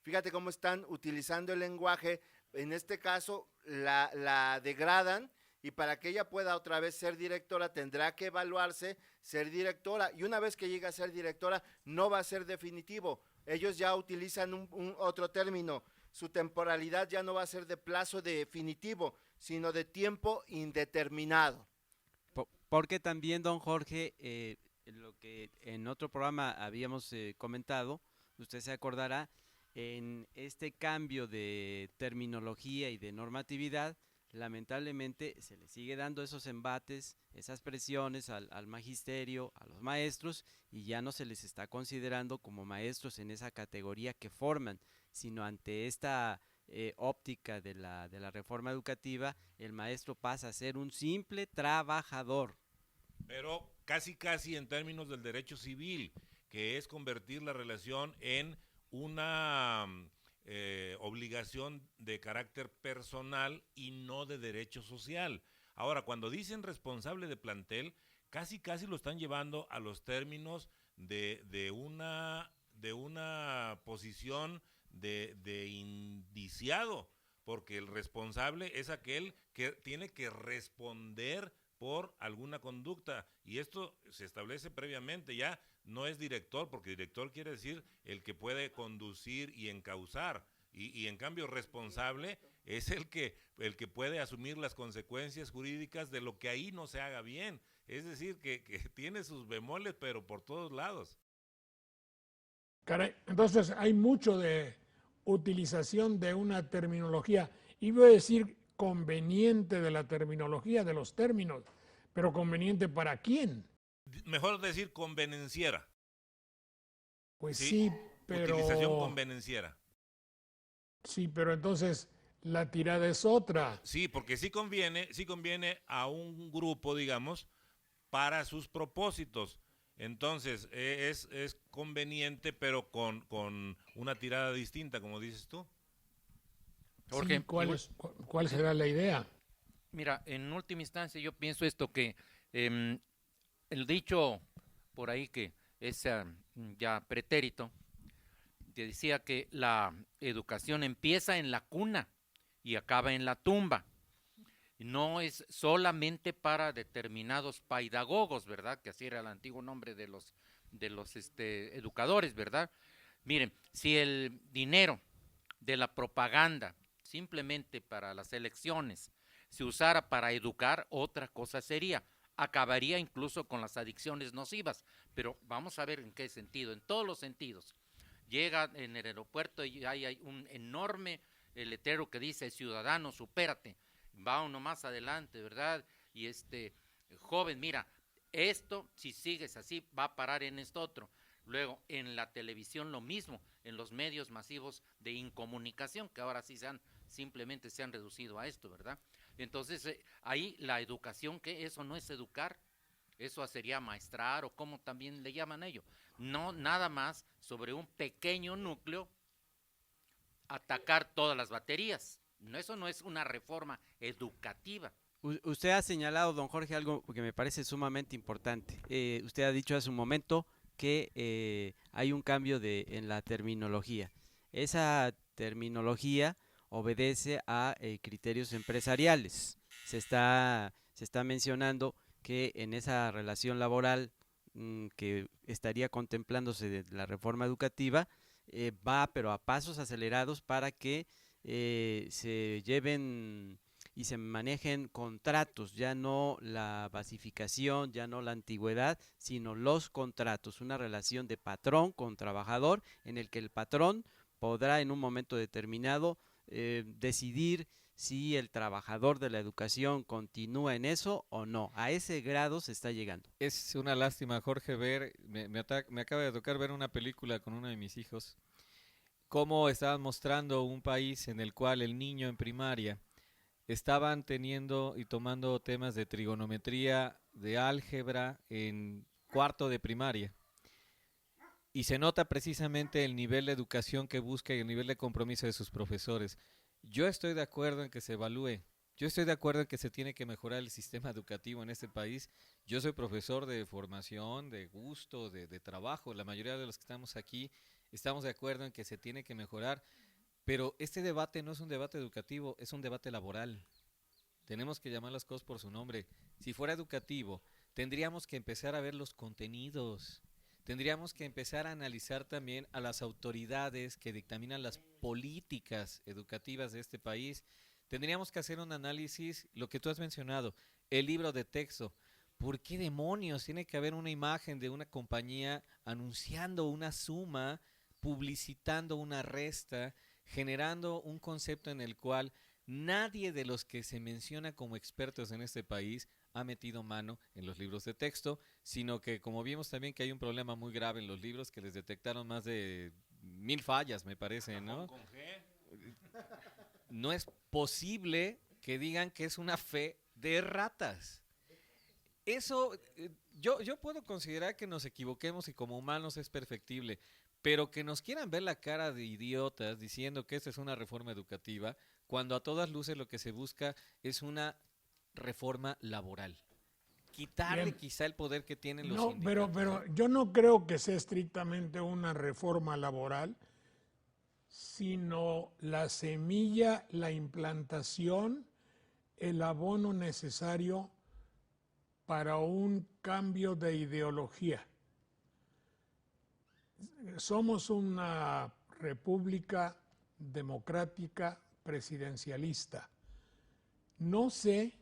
Speaker 4: Fíjate cómo están utilizando el lenguaje. En este caso, la degradan, y para que ella pueda otra vez ser directora, tendrá que evaluarse, ser directora, y una vez que llegue a ser directora, no va a ser definitivo. Ellos ya utilizan un otro término. Su temporalidad ya no va a ser de plazo definitivo, sino de tiempo indeterminado.
Speaker 5: Porque también, don Jorge, lo que en otro programa habíamos comentado, usted se acordará, en este cambio de terminología y de normatividad, lamentablemente se le sigue dando esos embates, esas presiones al magisterio, a los maestros, y ya no se les está considerando como maestros en esa categoría que forman, sino ante esta óptica de la reforma educativa, el maestro pasa a ser un simple trabajador.
Speaker 3: Pero casi en términos del derecho civil, que es convertir la relación en una obligación de carácter personal y no de derecho social. Ahora, cuando dicen responsable de plantel, casi lo están llevando a los términos de una posición de enjuiciado, porque el responsable es aquel que tiene que responder por alguna conducta, y esto se establece previamente, ya no es director, porque director quiere decir el que puede conducir y encauzar, y en cambio responsable es el que puede asumir las consecuencias jurídicas de lo que ahí no se haga bien, es decir, que tiene sus bemoles, pero por todos lados.
Speaker 1: Caray, entonces hay mucho de utilización de una terminología, y voy a decir conveniente de la terminología, de los términos, pero conveniente para quién.
Speaker 3: Mejor decir convenenciera.
Speaker 1: Pues sí, pero...
Speaker 3: Utilización convenenciera.
Speaker 1: Sí, pero entonces la tirada es otra.
Speaker 3: Sí, porque sí conviene a un grupo, digamos, para sus propósitos. Entonces, es conveniente, pero con una tirada distinta, como dices tú.
Speaker 7: Jorge,
Speaker 1: Sí, ¿cuál será la idea?
Speaker 7: mira, en última instancia yo pienso esto que el dicho por ahí que es ya pretérito, que decía que la educación empieza en la cuna y acaba en la tumba. No es solamente para determinados pedagogos, ¿verdad? Que así era el antiguo nombre de los educadores, ¿verdad? Miren, si el dinero de la propaganda simplemente para las elecciones se usara para educar, otra cosa sería. Acabaría incluso con las adicciones nocivas, pero vamos a ver en qué sentido, en todos los sentidos. Llega en el aeropuerto y hay un enorme letrero que dice: ciudadano, supérate. Va uno más adelante, ¿verdad? Y joven, mira, esto, si sigues así, va a parar en esto otro. Luego, en la televisión lo mismo, en los medios masivos de incomunicación, que ahora sí simplemente se han reducido a esto, ¿verdad? Entonces, ahí la educación, que eso no es educar, eso sería maestrar, o como también le llaman ellos. No, nada más sobre un pequeño núcleo atacar todas las baterías. No, eso no es una reforma educativa.
Speaker 5: Usted ha señalado, don Jorge, algo que me parece sumamente importante. Usted ha dicho hace un momento que hay un cambio en la terminología. Esa terminología obedece a criterios empresariales. Se está mencionando que en esa relación laboral que estaría contemplándose de la reforma educativa, va pero a pasos acelerados para que se lleven y se manejen contratos, ya no la basificación, ya no la antigüedad, sino los contratos, una relación de patrón con trabajador en el que el patrón podrá en un momento determinado decidir si el trabajador de la educación continúa en eso o no. A ese grado se está llegando.
Speaker 8: Es una lástima, Jorge, me acaba de tocar ver una película con uno de mis hijos, cómo estaban mostrando un país en el cual el niño en primaria estaban teniendo y tomando temas de trigonometría, de álgebra en cuarto de primaria. Y se nota precisamente el nivel de educación que busca y el nivel de compromiso de sus profesores. Yo estoy de acuerdo en que se evalúe. Yo estoy de acuerdo en que se tiene que mejorar el sistema educativo en este país. Yo soy profesor de formación, de gusto, de trabajo. La mayoría de los que estamos aquí estamos de acuerdo en que se tiene que mejorar. Pero este debate no es un debate educativo, es un debate laboral. Tenemos que llamar las cosas por su nombre. Si fuera educativo, tendríamos que empezar a ver los contenidos. Tendríamos que empezar a analizar también a las autoridades que dictaminan las políticas educativas de este país. Tendríamos que hacer un análisis, lo que tú has mencionado, el libro de texto. ¿Por qué demonios tiene que haber una imagen de una compañía anunciando una suma, publicitando una resta, generando un concepto en el cual nadie de los que se menciona como expertos en este país ha metido mano en los libros de texto, sino que como vimos también que hay un problema muy grave en los libros, que les detectaron más de 1000 fallas, me parece, ¿no? No es posible que digan que es una fe de ratas. Eso, yo puedo considerar que nos equivoquemos y como humanos es perfectible, pero que nos quieran ver la cara de idiotas diciendo que esta es una reforma educativa, cuando a todas luces lo que se busca es una reforma laboral. Quitarle
Speaker 1: Bien.
Speaker 8: quizá el poder que tienen los
Speaker 1: No,
Speaker 8: sindicatos.
Speaker 1: pero yo no creo que sea estrictamente una reforma laboral, sino la semilla, la implantación, el abono necesario para un cambio de ideología. Somos una república democrática presidencialista. No sé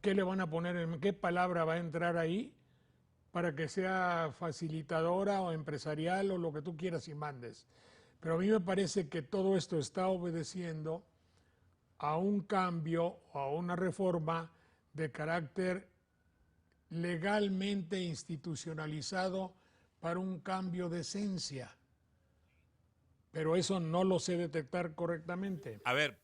Speaker 1: qué le van a poner, qué palabra va a entrar ahí para que sea facilitadora o empresarial o lo que tú quieras y mandes. Pero a mí me parece que todo esto está obedeciendo a un cambio o a una reforma de carácter legalmente institucionalizado para un cambio de esencia. Pero eso no lo sé detectar correctamente.
Speaker 3: A ver,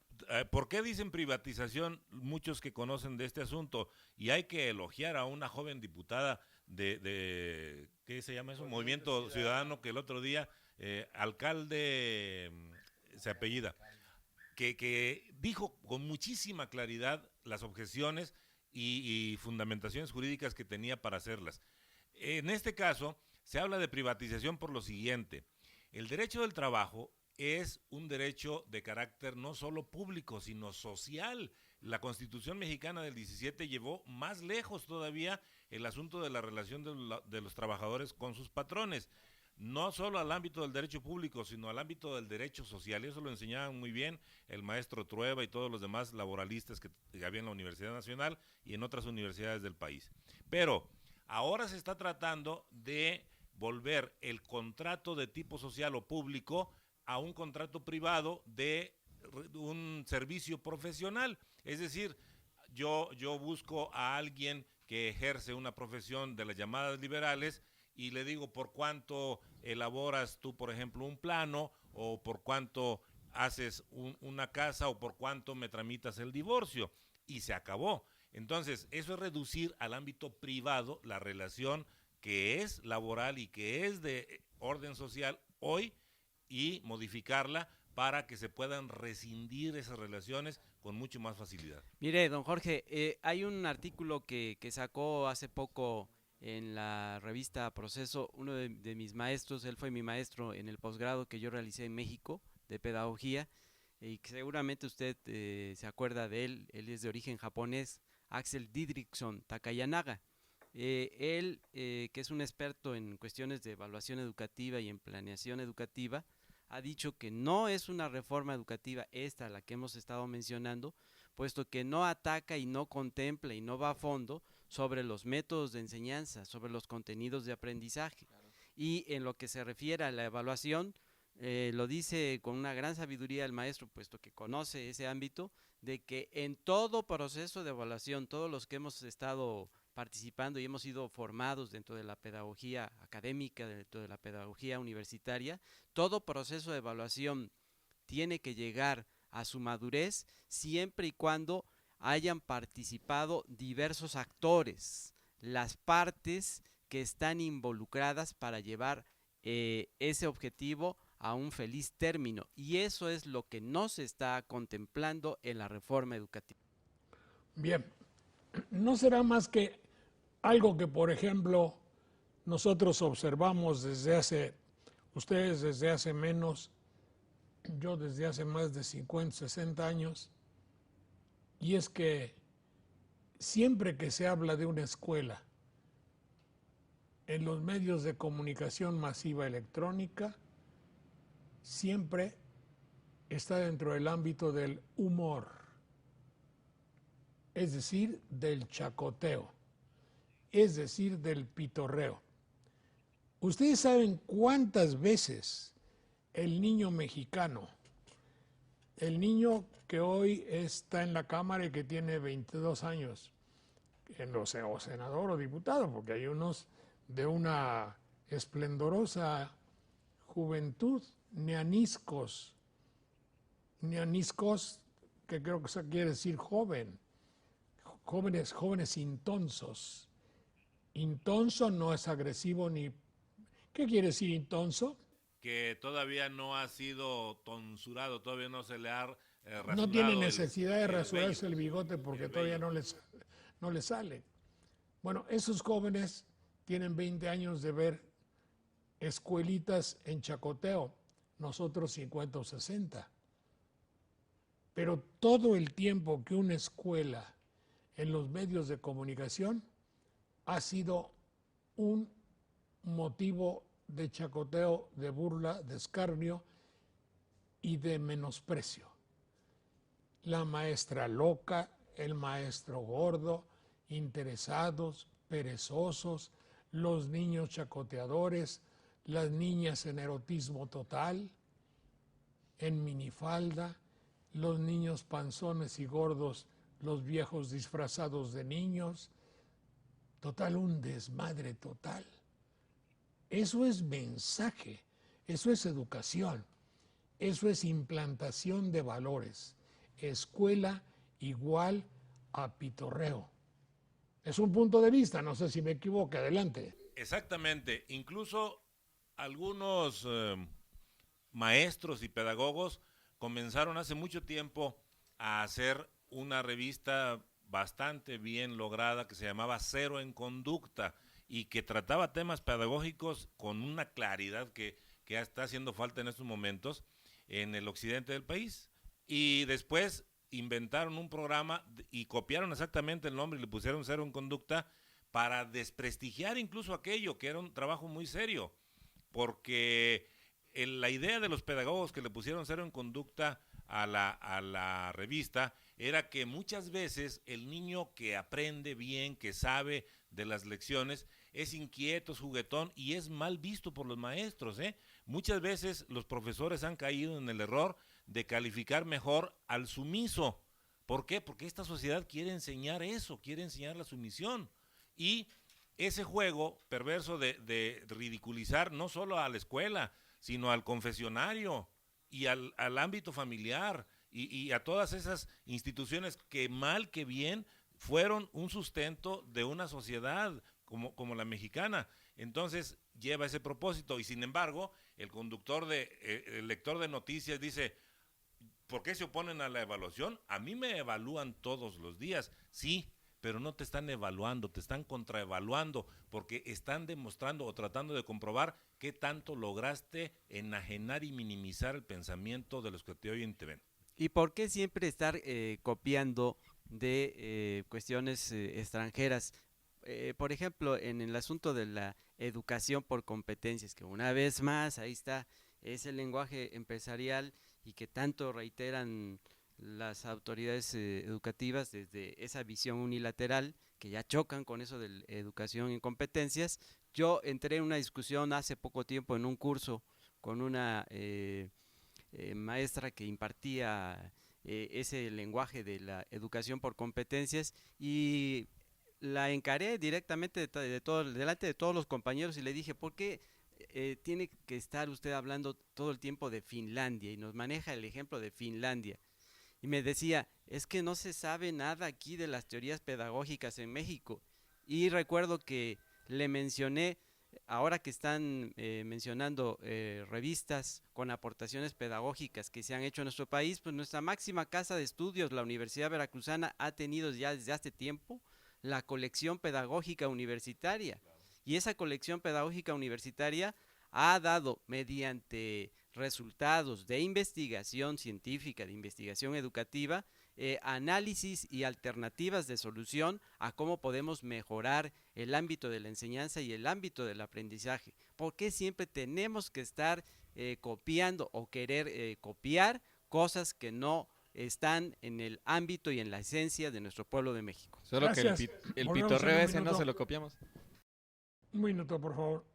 Speaker 3: ¿por qué dicen privatización muchos que conocen de este asunto? Y hay que elogiar a una joven diputada de ¿qué se llama eso? Movimiento Ciudadano, que el otro día, alcalde, se apellida, que dijo con muchísima claridad las objeciones y fundamentaciones jurídicas que tenía para hacerlas. En este caso, se habla de privatización por lo siguiente: el derecho del trabajo es un derecho de carácter no solo público, sino social. La Constitución mexicana del 17 llevó más lejos todavía el asunto de la relación de los trabajadores con sus patrones, no solo al ámbito del derecho público, sino al ámbito del derecho social. Y eso lo enseñaban muy bien el maestro Trueba y todos los demás laboralistas que había en la Universidad Nacional y en otras universidades del país. Pero ahora se está tratando de volver el contrato de tipo social o público a un contrato privado de un servicio profesional. Es decir, yo busco a alguien que ejerce una profesión de las llamadas liberales y le digo por cuánto elaboras tú, por ejemplo, un plano, o por cuánto haces una casa, o por cuánto me tramitas el divorcio, y se acabó. Entonces, eso es reducir al ámbito privado la relación que es laboral y que es de orden social hoy, y modificarla para que se puedan rescindir esas relaciones con mucho más facilidad.
Speaker 5: Mire, don Jorge, hay un artículo que sacó hace poco en la revista Proceso, uno de mis maestros. Él fue mi maestro en el posgrado que yo realicé en México de pedagogía, y que seguramente usted se acuerda de él. Él es de origen japonés, Axel Didrikson Takayanaga. Él, que es un experto en cuestiones de evaluación educativa y en planeación educativa, ha dicho que no es una reforma educativa esta la que hemos estado mencionando, puesto que no ataca y no contempla y no va a fondo sobre los métodos de enseñanza, sobre los contenidos de aprendizaje. Claro. Y en lo que se refiere a la evaluación, lo dice con una gran sabiduría el maestro, puesto que conoce ese ámbito, de que en todo proceso de evaluación, todos los que hemos estado participando y hemos sido formados dentro de la pedagogía académica, dentro de la pedagogía universitaria, todo proceso de evaluación tiene que llegar a su madurez siempre y cuando hayan participado diversos actores, las partes que están involucradas para llevar ese objetivo a un feliz término, y eso es lo que no se está contemplando en la reforma educativa.
Speaker 1: Bien, ¿no será más que algo que, por ejemplo, nosotros observamos ustedes desde hace menos, yo desde hace más de 50, 60 años, y es que siempre que se habla de una escuela en los medios de comunicación masiva electrónica, siempre está dentro del ámbito del humor, es decir, del chacoteo, es decir, del pitorreo. Ustedes saben cuántas veces el niño mexicano, el niño que hoy está en la Cámara y que tiene 22 años, o senador o diputado, porque hay unos de una esplendorosa juventud, neaniscos, que creo que eso quiere decir joven, jóvenes intonsos. Intonso no es agresivo ni... ¿Qué quiere decir intonso?
Speaker 3: Que todavía no ha sido tonsurado, todavía no se le ha rasurado.
Speaker 1: No tiene necesidad de rasurarse el bigote porque todavía no le sale. Bueno, esos jóvenes tienen 20 años de ver escuelitas en chacoteo. nosotros 50 o 60. Pero todo el tiempo que una escuela en los medios de comunicación ha sido un motivo de chacoteo, de burla, de escarnio y de menosprecio. La maestra loca, el maestro gordo, interesados, perezosos, los niños chacoteadores, las niñas en erotismo total, en minifalda, los niños panzones y gordos, los viejos disfrazados de niños. Total, un desmadre total. Eso es mensaje, eso es educación, eso es implantación de valores. Escuela igual a pitorreo. Es un punto de vista, no sé si me equivoco, adelante.
Speaker 3: Exactamente, incluso algunos maestros y pedagogos comenzaron hace mucho tiempo a hacer una revista bastante bien lograda que se llamaba Cero en Conducta y que trataba temas pedagógicos con una claridad que está haciendo falta en estos momentos en el occidente del país. Y después inventaron un programa y copiaron exactamente el nombre y le pusieron Cero en Conducta para desprestigiar incluso aquello que era un trabajo muy serio, porque la idea de los pedagogos que le pusieron Cero en Conducta a la revista era que muchas veces el niño que aprende bien, que sabe de las lecciones, es inquieto, es juguetón y es mal visto por los maestros, ¿eh? Muchas veces los profesores han caído en el error de calificar mejor al sumiso. ¿Por qué? Porque esta sociedad quiere enseñar eso, quiere enseñar la sumisión. Y ese juego perverso de ridiculizar no solo a la escuela, sino al confesionario y al ámbito familiar y a todas esas instituciones que mal que bien fueron un sustento de una sociedad como la mexicana. Entonces lleva ese propósito y sin embargo el lector de noticias dice, ¿por qué se oponen a la evaluación? A mí me evalúan todos los días, sí, pero no te están evaluando, te están contraevaluando, porque están demostrando o tratando de comprobar qué tanto lograste enajenar y minimizar el pensamiento de los que te oyen y te ven.
Speaker 5: ¿Y por qué siempre estar copiando de cuestiones extranjeras? Por ejemplo, en el asunto de la educación por competencias, que una vez más ahí está ese lenguaje empresarial y que tanto reiteran las autoridades educativas desde esa visión unilateral, que ya chocan con eso de la educación en competencias. Yo entré en una discusión hace poco tiempo en un curso con una maestra que impartía ese lenguaje de la educación por competencias y la encaré directamente delante de todos los compañeros y le dije, ¿por qué tiene que estar usted hablando todo el tiempo de Finlandia? Y nos maneja el ejemplo de Finlandia. Y me decía, es que no se sabe nada aquí de las teorías pedagógicas en México. Y recuerdo que le mencioné, ahora que están mencionando revistas con aportaciones pedagógicas que se han hecho en nuestro país, pues nuestra máxima casa de estudios, la Universidad Veracruzana, ha tenido ya desde hace tiempo la colección pedagógica universitaria. Y esa colección pedagógica universitaria ha dado, mediante resultados de investigación científica, de investigación educativa, análisis y alternativas de solución a cómo podemos mejorar el ámbito de la enseñanza y el ámbito del aprendizaje. ¿Por qué siempre tenemos que estar copiando o querer copiar cosas que no están en el ámbito y en la esencia de nuestro pueblo de México?
Speaker 8: Solo
Speaker 1: Gracias.
Speaker 8: que el
Speaker 1: Volvemos en
Speaker 8: pitorreo
Speaker 1: un
Speaker 8: ese no
Speaker 1: minuto.
Speaker 8: se lo copiamos.
Speaker 1: Un minuto, por favor.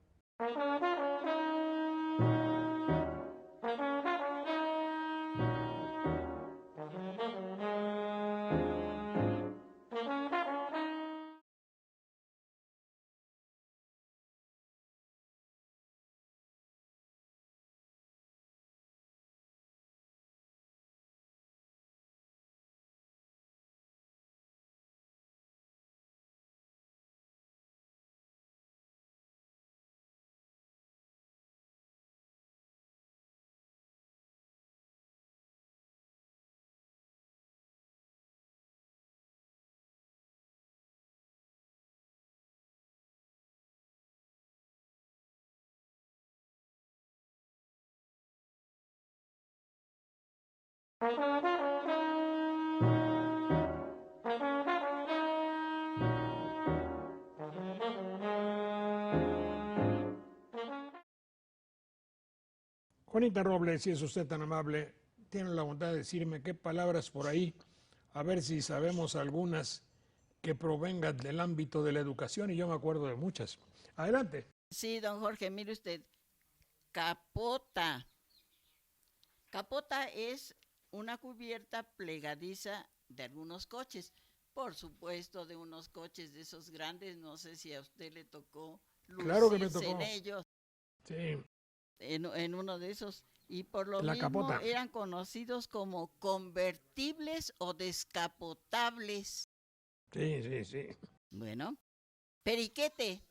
Speaker 1: Juanita Robles, si es usted tan amable, tiene la bondad de decirme qué palabras por ahí, a ver si sabemos algunas que provengan del ámbito de la educación, y yo me acuerdo de muchas. Adelante.
Speaker 2: Sí, don Jorge, mire usted, capota. Capota es una cubierta plegadiza de algunos coches, por supuesto de unos coches de esos grandes, no sé si a usted le tocó
Speaker 1: Claro que me
Speaker 2: lucirse
Speaker 1: tocó.
Speaker 2: en ellos,
Speaker 1: Sí,
Speaker 2: en uno de esos, y por lo
Speaker 1: La
Speaker 2: mismo
Speaker 1: capota.
Speaker 2: eran conocidos como convertibles o descapotables.
Speaker 1: sí.
Speaker 2: Bueno, periquete.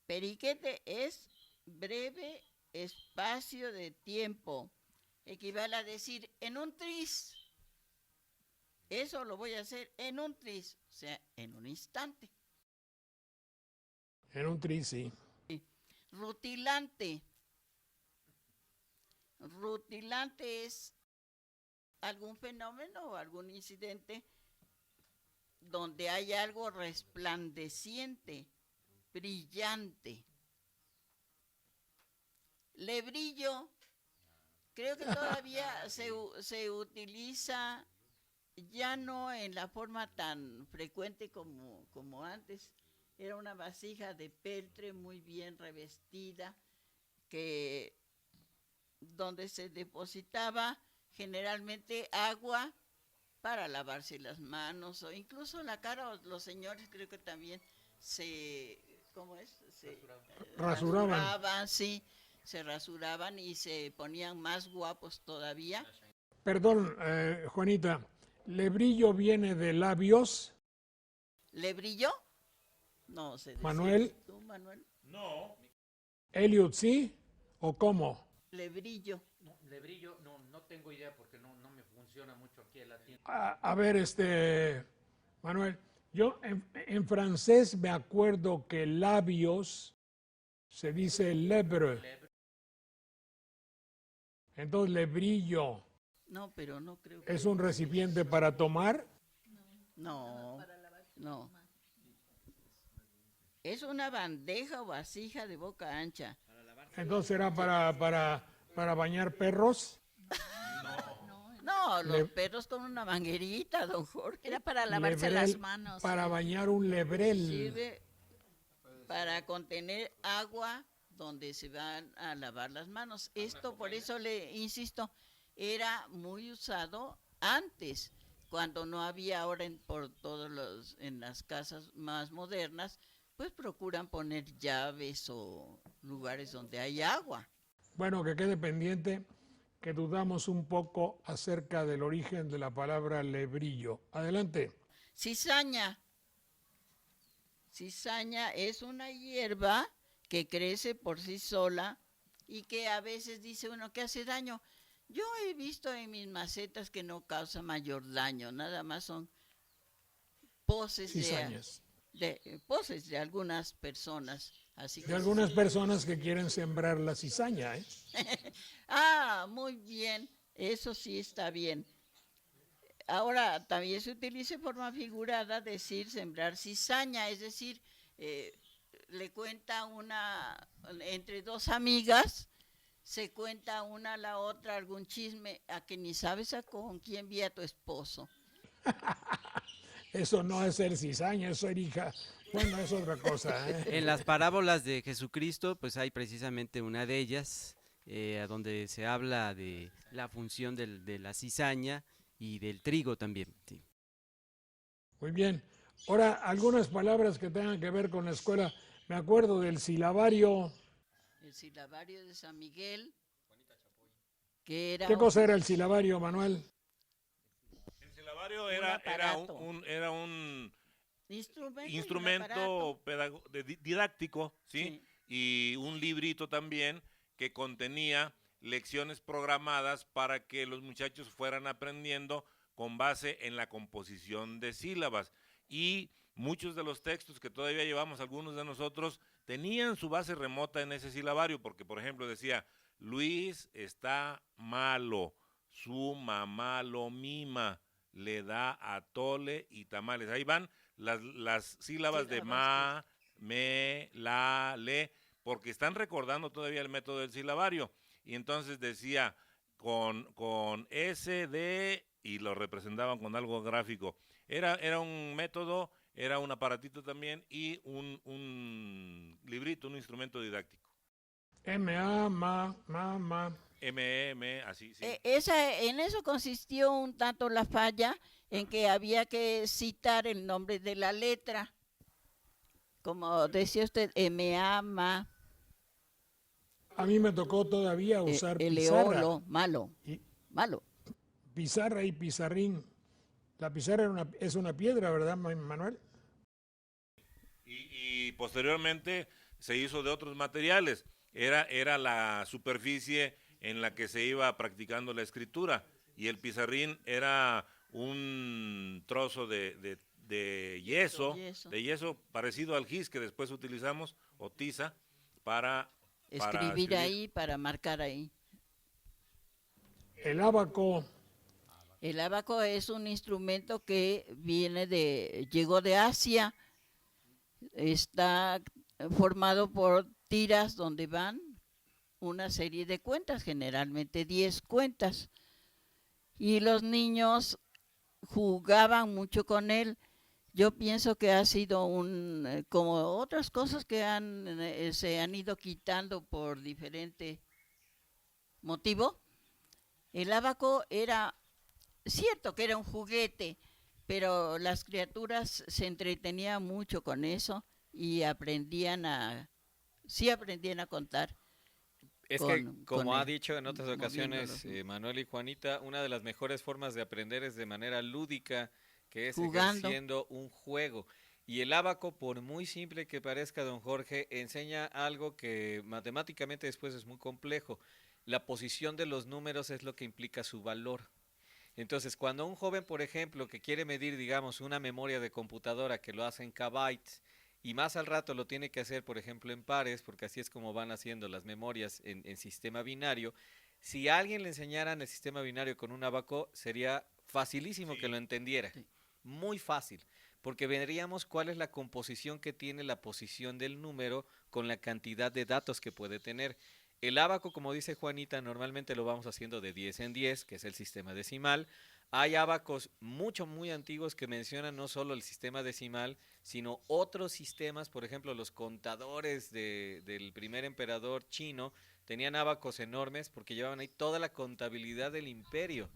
Speaker 2: Periquete es breve espacio de tiempo. Equivale a decir en un tris. Eso lo voy a hacer en un tris, o sea, en un instante.
Speaker 1: En un tri, sí.
Speaker 2: Rutilante. Rutilante es algún fenómeno o algún incidente donde hay algo resplandeciente, brillante. Lebrillo, creo que todavía se utiliza, ya no en la forma tan frecuente como antes. Era una vasija de peltre muy bien revestida, donde se depositaba generalmente agua para lavarse las manos o incluso la cara, o los señores creo que también ¿cómo es? Se rasuraban, sí, se rasuraban y se ponían más guapos todavía.
Speaker 1: Perdón, Juanita, lebrillo viene de labios.
Speaker 2: ¿Lebrillo? No sé.
Speaker 1: Manuel.
Speaker 2: ¿Tú, Manuel?
Speaker 3: No.
Speaker 1: Eliot, ¿sí? ¿O cómo?
Speaker 2: Lebrillo.
Speaker 7: No, lebrillo, no tengo idea porque no me funciona mucho aquí el latín.
Speaker 1: A ver, Manuel, yo en francés me acuerdo que labios se dice lèvre. Entonces, lebrillo
Speaker 2: No, pero no creo que...
Speaker 1: es un recipiente para tomar.
Speaker 2: No. Es una bandeja o vasija de boca ancha.
Speaker 1: Entonces, ¿era para bañar perros?
Speaker 2: No, los perros con una manguerita, don Jorge.
Speaker 9: Era para lavarse
Speaker 1: Lebrel,
Speaker 9: las manos.
Speaker 1: para bañar un lebrel.
Speaker 2: Sirve para contener agua donde se van a lavar las manos. Esto, por eso le insisto, era muy usado antes, cuando no había ahora en las casas más modernas, pues procuran poner llaves o lugares donde hay agua.
Speaker 1: Bueno, que quede pendiente que dudamos un poco acerca del origen de la palabra lebrillo. Adelante.
Speaker 2: Cizaña. Cizaña es una hierba que crece por sí sola y que a veces dice uno que hace daño. Yo he visto en mis macetas que no causa mayor daño, nada más son poses de algunas personas. Así
Speaker 1: De algunas personas que quieren sembrar la cizaña, ¿eh?
Speaker 2: Muy bien, eso sí está bien. Ahora, también se utiliza en forma figurada decir sembrar cizaña, es decir, le cuenta entre dos amigas, se cuenta una a la otra algún chisme a que ni sabes con quién vi a tu esposo.
Speaker 1: Eso no es ser cizaña, eso es hija. Bueno, es otra cosa, ¿eh?
Speaker 5: En las parábolas de Jesucristo, pues hay precisamente una de ellas, donde se habla de la función de la cizaña y del trigo también. Sí.
Speaker 1: Muy bien. Ahora, algunas palabras que tengan que ver con la escuela. Me acuerdo del silabario.
Speaker 2: El silabario de San Miguel, que era...
Speaker 1: ¿Qué cosa era el silabario, Manuel?
Speaker 3: El silabario era un instrumento didáctico, ¿sí? Y un librito también que contenía lecciones programadas para que los muchachos fueran aprendiendo con base en la composición de sílabas. Y muchos de los textos que todavía llevamos algunos de nosotros tenían su base remota en ese silabario, porque por ejemplo decía, Luis está malo, su mamá lo mima, le da atole y tamales. Ahí van las sílabas de ma, me, la, le, porque están recordando todavía el método del silabario. Y entonces decía con S, D, y lo representaban con algo gráfico. Era un método, era un aparatito también y un librito, un instrumento didáctico.
Speaker 1: M-A, ma.
Speaker 3: M, así, sí.
Speaker 2: En eso consistió un tanto la falla, en que había que citar el nombre de la letra. Como decía usted, M-A, ma.
Speaker 1: A mí me tocó todavía usar pizarra.
Speaker 2: Eleolo, malo. Malo.
Speaker 1: Pizarra y pizarrín. La pizarra es una piedra, ¿verdad, Manuel?
Speaker 3: Y posteriormente se hizo de otros materiales. Era la superficie en la que se iba practicando la escritura. Y el pizarrín era un trozo de yeso parecido al gis que después utilizamos, o tiza, para
Speaker 2: escribir ahí, para marcar ahí.
Speaker 1: El ábaco.
Speaker 2: El ábaco es un instrumento que llegó de Asia, está formado por tiras donde van una serie de cuentas, generalmente 10 cuentas, y los niños jugaban mucho con él. Yo pienso que ha sido como otras cosas que se han ido quitando por diferente motivo. El ábaco era cierto que era un juguete, pero las criaturas se entretenían mucho con eso y aprendían a contar.
Speaker 8: Es que, como ha dicho en otras ocasiones Manuel y Juanita, una de las mejores formas de aprender es de manera lúdica, que es ejerciendo un juego. Y el ábaco, por muy simple que parezca, don Jorge, enseña algo que matemáticamente después es muy complejo. La posición de los números es lo que implica su valor. Entonces, cuando un joven, por ejemplo, que quiere medir, digamos, una memoria de computadora que lo hace en kbytes, y más al rato lo tiene que hacer, por ejemplo, en pares, porque así es como van haciendo las memorias en sistema binario. Si a alguien le enseñaran el sistema binario con un ábaco, sería facilísimo que lo entendiera. Sí. Muy fácil, porque veríamos cuál es la composición que tiene la posición del número con la cantidad de datos que puede tener. El ábaco, como dice Juanita, normalmente lo vamos haciendo de 10 en 10, que es el sistema decimal. Hay ábacos muy antiguos que mencionan no solo el sistema decimal, sino otros sistemas. Por ejemplo, los contadores del primer emperador chino tenían ábacos enormes porque llevaban ahí toda la contabilidad del imperio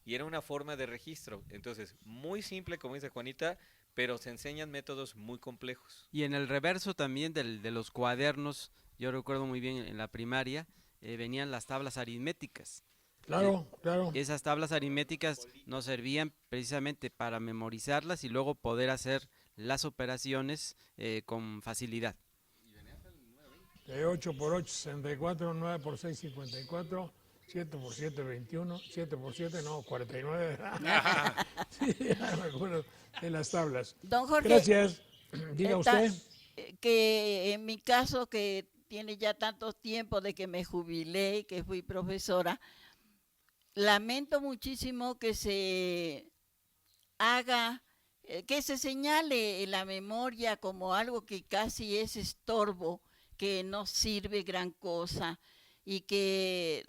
Speaker 8: y era una forma de registro. Entonces, muy simple, como dice Juanita, pero se enseñan métodos muy complejos.
Speaker 5: Y en el reverso también de los cuadernos, yo recuerdo muy bien en la primaria, venían las tablas aritméticas.
Speaker 1: Claro, claro.
Speaker 5: Esas tablas aritméticas nos servían precisamente para memorizarlas y luego poder hacer las operaciones con facilidad.
Speaker 1: 8 por 8, 64, 9 por 6, 54, 7 por 7, 21, 7 por 7, no, 49. Sí, ya me acuerdo de las tablas.
Speaker 2: Don Jorge,
Speaker 1: gracias. Diga usted.
Speaker 2: Que en mi caso, que tiene ya tanto tiempo de que me jubilé y que fui profesora, lamento muchísimo que se haga, que se señale la memoria como algo que casi es estorbo, que no sirve gran cosa y que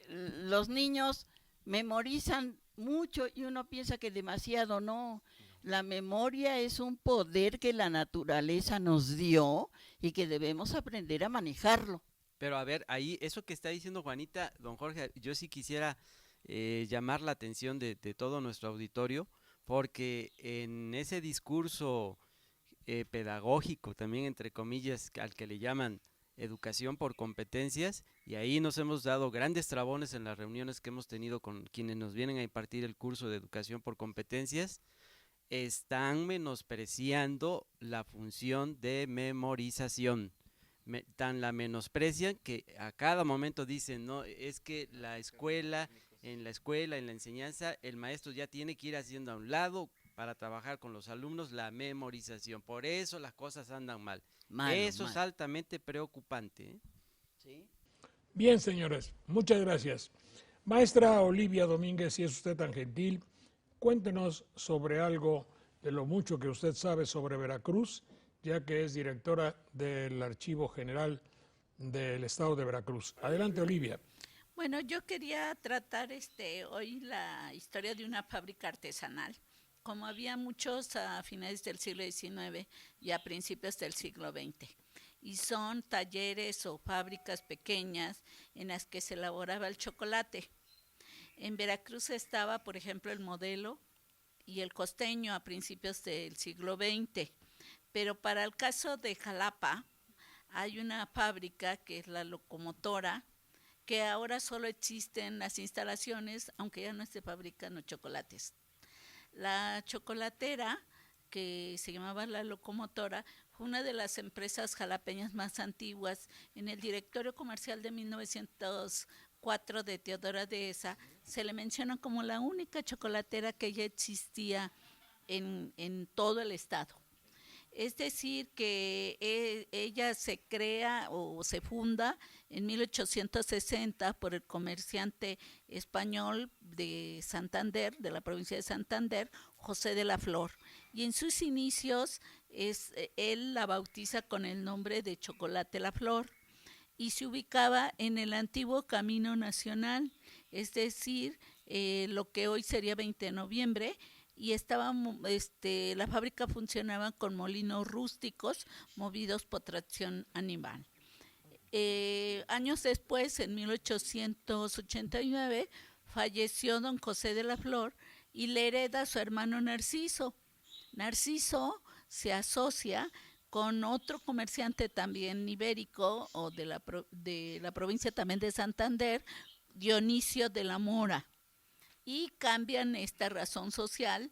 Speaker 2: los niños memorizan mucho y uno piensa que demasiado. No. La memoria es un poder que la naturaleza nos dio y que debemos aprender a manejarlo.
Speaker 5: Pero a ver, ahí, eso que está diciendo Juanita, don Jorge, yo sí quisiera llamar la atención de todo nuestro auditorio, porque en ese discurso pedagógico, también entre comillas, al que le llaman educación por competencias, y ahí nos hemos dado grandes trabones en las reuniones que hemos tenido con quienes nos vienen a impartir el curso de educación por competencias, están menospreciando la función de memorización. Tan la menosprecian que a cada momento dicen, no, es que en la escuela, en la enseñanza, el maestro ya tiene que ir haciendo a un lado para trabajar con los alumnos la memorización. Por eso las cosas andan mal. Eso es altamente preocupante.
Speaker 2: Sí.
Speaker 1: Bien, señores, muchas gracias. Maestra Olivia Domínguez, si es usted tan gentil, cuéntenos sobre algo de lo mucho que usted sabe sobre Veracruz, ya que es directora del Archivo General del Estado de Veracruz. Adelante, Olivia.
Speaker 2: Bueno, yo quería tratar hoy la historia de una fábrica artesanal. Como había muchos a finales del siglo XIX y a principios del siglo XX. Y son talleres o fábricas pequeñas en las que se elaboraba el chocolate. En Veracruz estaba, por ejemplo, el Modelo y el Costeño a principios del siglo XX. Pero para el caso de Jalapa, hay una fábrica que es la Locomotora, que ahora solo existen las instalaciones, aunque ya no se fabrican los chocolates. La chocolatera, que se llamaba La Locomotora, fue una de las empresas jalapeñas más antiguas. En el directorio comercial de 1904 de Teodora Dehesa se le menciona como la única chocolatera que ya existía en todo el estado. Es decir, que ella se crea o se funda en 1860 por el comerciante español de Santander, de la provincia de Santander, José de la Flor. Y en sus inicios él la bautiza con el nombre de Chocolate La Flor y se ubicaba en el antiguo Camino Nacional, es decir, lo que hoy sería 20 de noviembre, y la fábrica funcionaba con molinos rústicos movidos por tracción animal. Años después, en 1889, falleció don José de la Flor y le hereda a su hermano Narciso. Narciso se asocia con otro comerciante también ibérico o de la provincia también de Santander, Dionisio de la Mora, y cambian esta razón social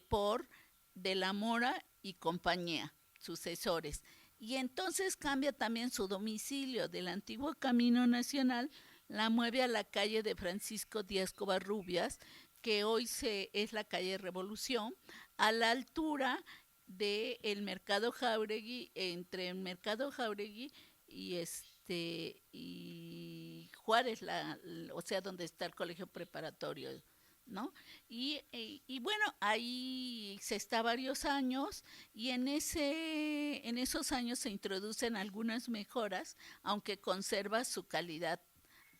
Speaker 2: por de la Mora y compañía, sucesores. Y entonces cambia también su domicilio del antiguo Camino Nacional, la mueve a la calle de Francisco Díaz Covarrubias, que hoy es la calle Revolución, a la altura del Mercado Jáuregui, entre el Mercado Jáuregui y y Juárez, o sea, donde está el colegio preparatorio, ¿no? Y bueno, ahí se está varios años y en esos años se introducen algunas mejoras, aunque conserva su calidad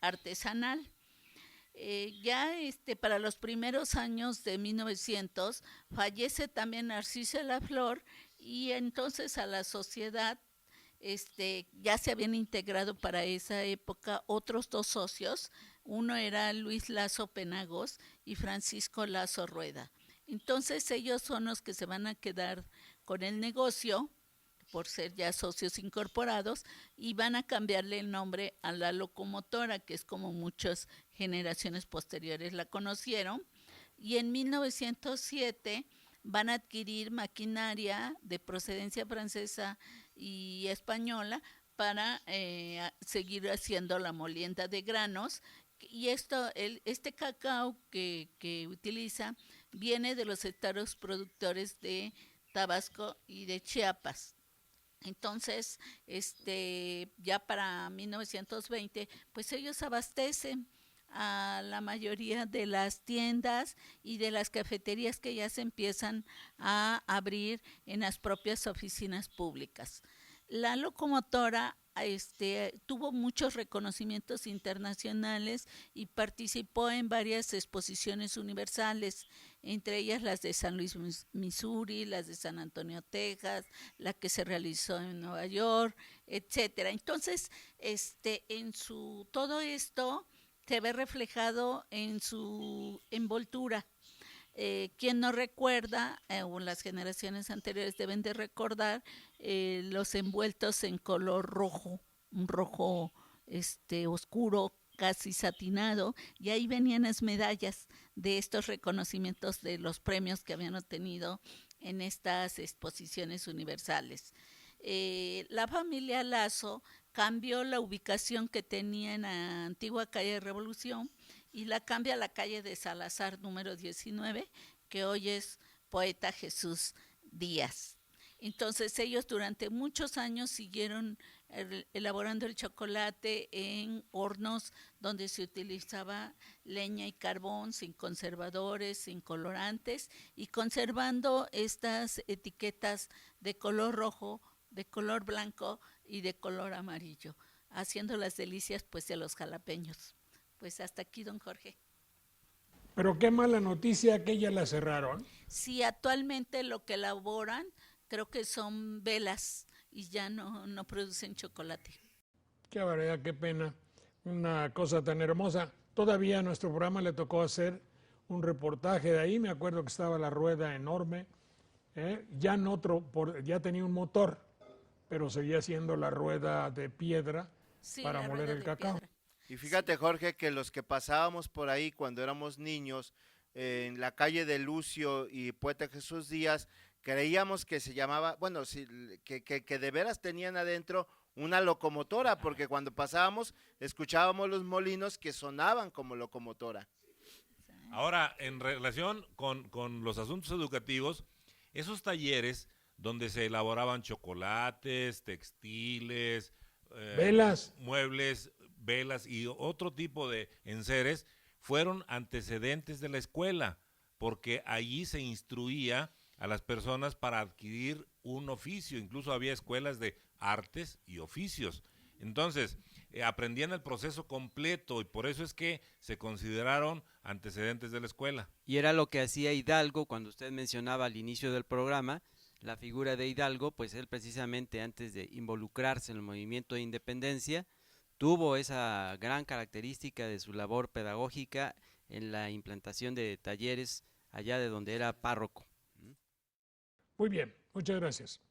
Speaker 2: artesanal. Para los primeros años de 1900 fallece también Narciso de la Flor y entonces a la sociedad ya se habían integrado para esa época otros dos socios. Uno era Luis Lazo Penagos y Francisco Lazo Rueda. Entonces ellos son los que se van a quedar con el negocio por ser ya socios incorporados y van a cambiarle el nombre a La Locomotora, que es como muchas generaciones posteriores la conocieron. Y en 1907 van a adquirir maquinaria de procedencia francesa y española para seguir haciendo la molienda de granos. Y este cacao que utiliza viene de los estados productores de Tabasco y de Chiapas. Entonces, ya para 1920, pues ellos abastecen a la mayoría de las tiendas y de las cafeterías que ya se empiezan a abrir en las propias oficinas públicas. La Locomotora tuvo muchos reconocimientos internacionales y participó en varias exposiciones universales, entre ellas las de San Luis, Missouri, las de San Antonio, Texas, la que se realizó en Nueva York, etcétera. Entonces, todo esto se ve reflejado en su envoltura. Quien no recuerda, o las generaciones anteriores deben de recordar, los envueltos en color rojo, un rojo oscuro, casi satinado, y ahí venían las medallas de estos reconocimientos de los premios que habían obtenido en estas exposiciones universales. La familia Lazo cambió la ubicación que tenía en la antigua calle Revolución y la cambia a la calle de Salazar número 19, que hoy es Poeta Jesús Díaz. Entonces ellos durante muchos años siguieron elaborando el chocolate en hornos donde se utilizaba leña y carbón, sin conservadores, sin colorantes, y conservando estas etiquetas de color rojo, de color blanco y de color amarillo, haciendo las delicias pues de los jalapeños. Pues hasta aquí, don Jorge.
Speaker 1: Pero qué mala noticia que ya la cerraron.
Speaker 2: Sí, actualmente lo que elaboran creo que son velas y ya no producen chocolate.
Speaker 1: Qué barbaridad, qué pena. Una cosa tan hermosa. Todavía a nuestro programa le tocó hacer un reportaje de ahí. Me acuerdo que estaba la rueda enorme. Ya tenía un motor, pero seguía siendo la rueda de piedra para moler el cacao.
Speaker 2: Piedra.
Speaker 4: Y fíjate, Jorge, que los que pasábamos por ahí cuando éramos niños, en la calle de Lucio y Poeta Jesús Díaz, creíamos que se llamaba, bueno, sí, que de veras tenían adentro una locomotora, porque cuando pasábamos escuchábamos los molinos que sonaban como locomotora.
Speaker 3: Ahora, en relación con los asuntos educativos, esos talleres donde se elaboraban chocolates, textiles,
Speaker 1: velas,
Speaker 3: muebles, velas y otro tipo de enseres, fueron antecedentes de la escuela, porque allí se instruía a las personas para adquirir un oficio. Incluso había escuelas de artes y oficios. Entonces, aprendían el proceso completo y por eso es que se consideraron antecedentes de la escuela.
Speaker 5: Y era lo que hacía Hidalgo cuando usted mencionaba al inicio del programa, la figura de Hidalgo, pues él precisamente antes de involucrarse en el movimiento de independencia, tuvo esa gran característica de su labor pedagógica en la implantación de talleres allá de donde era párroco.
Speaker 1: Muy bien, muchas gracias.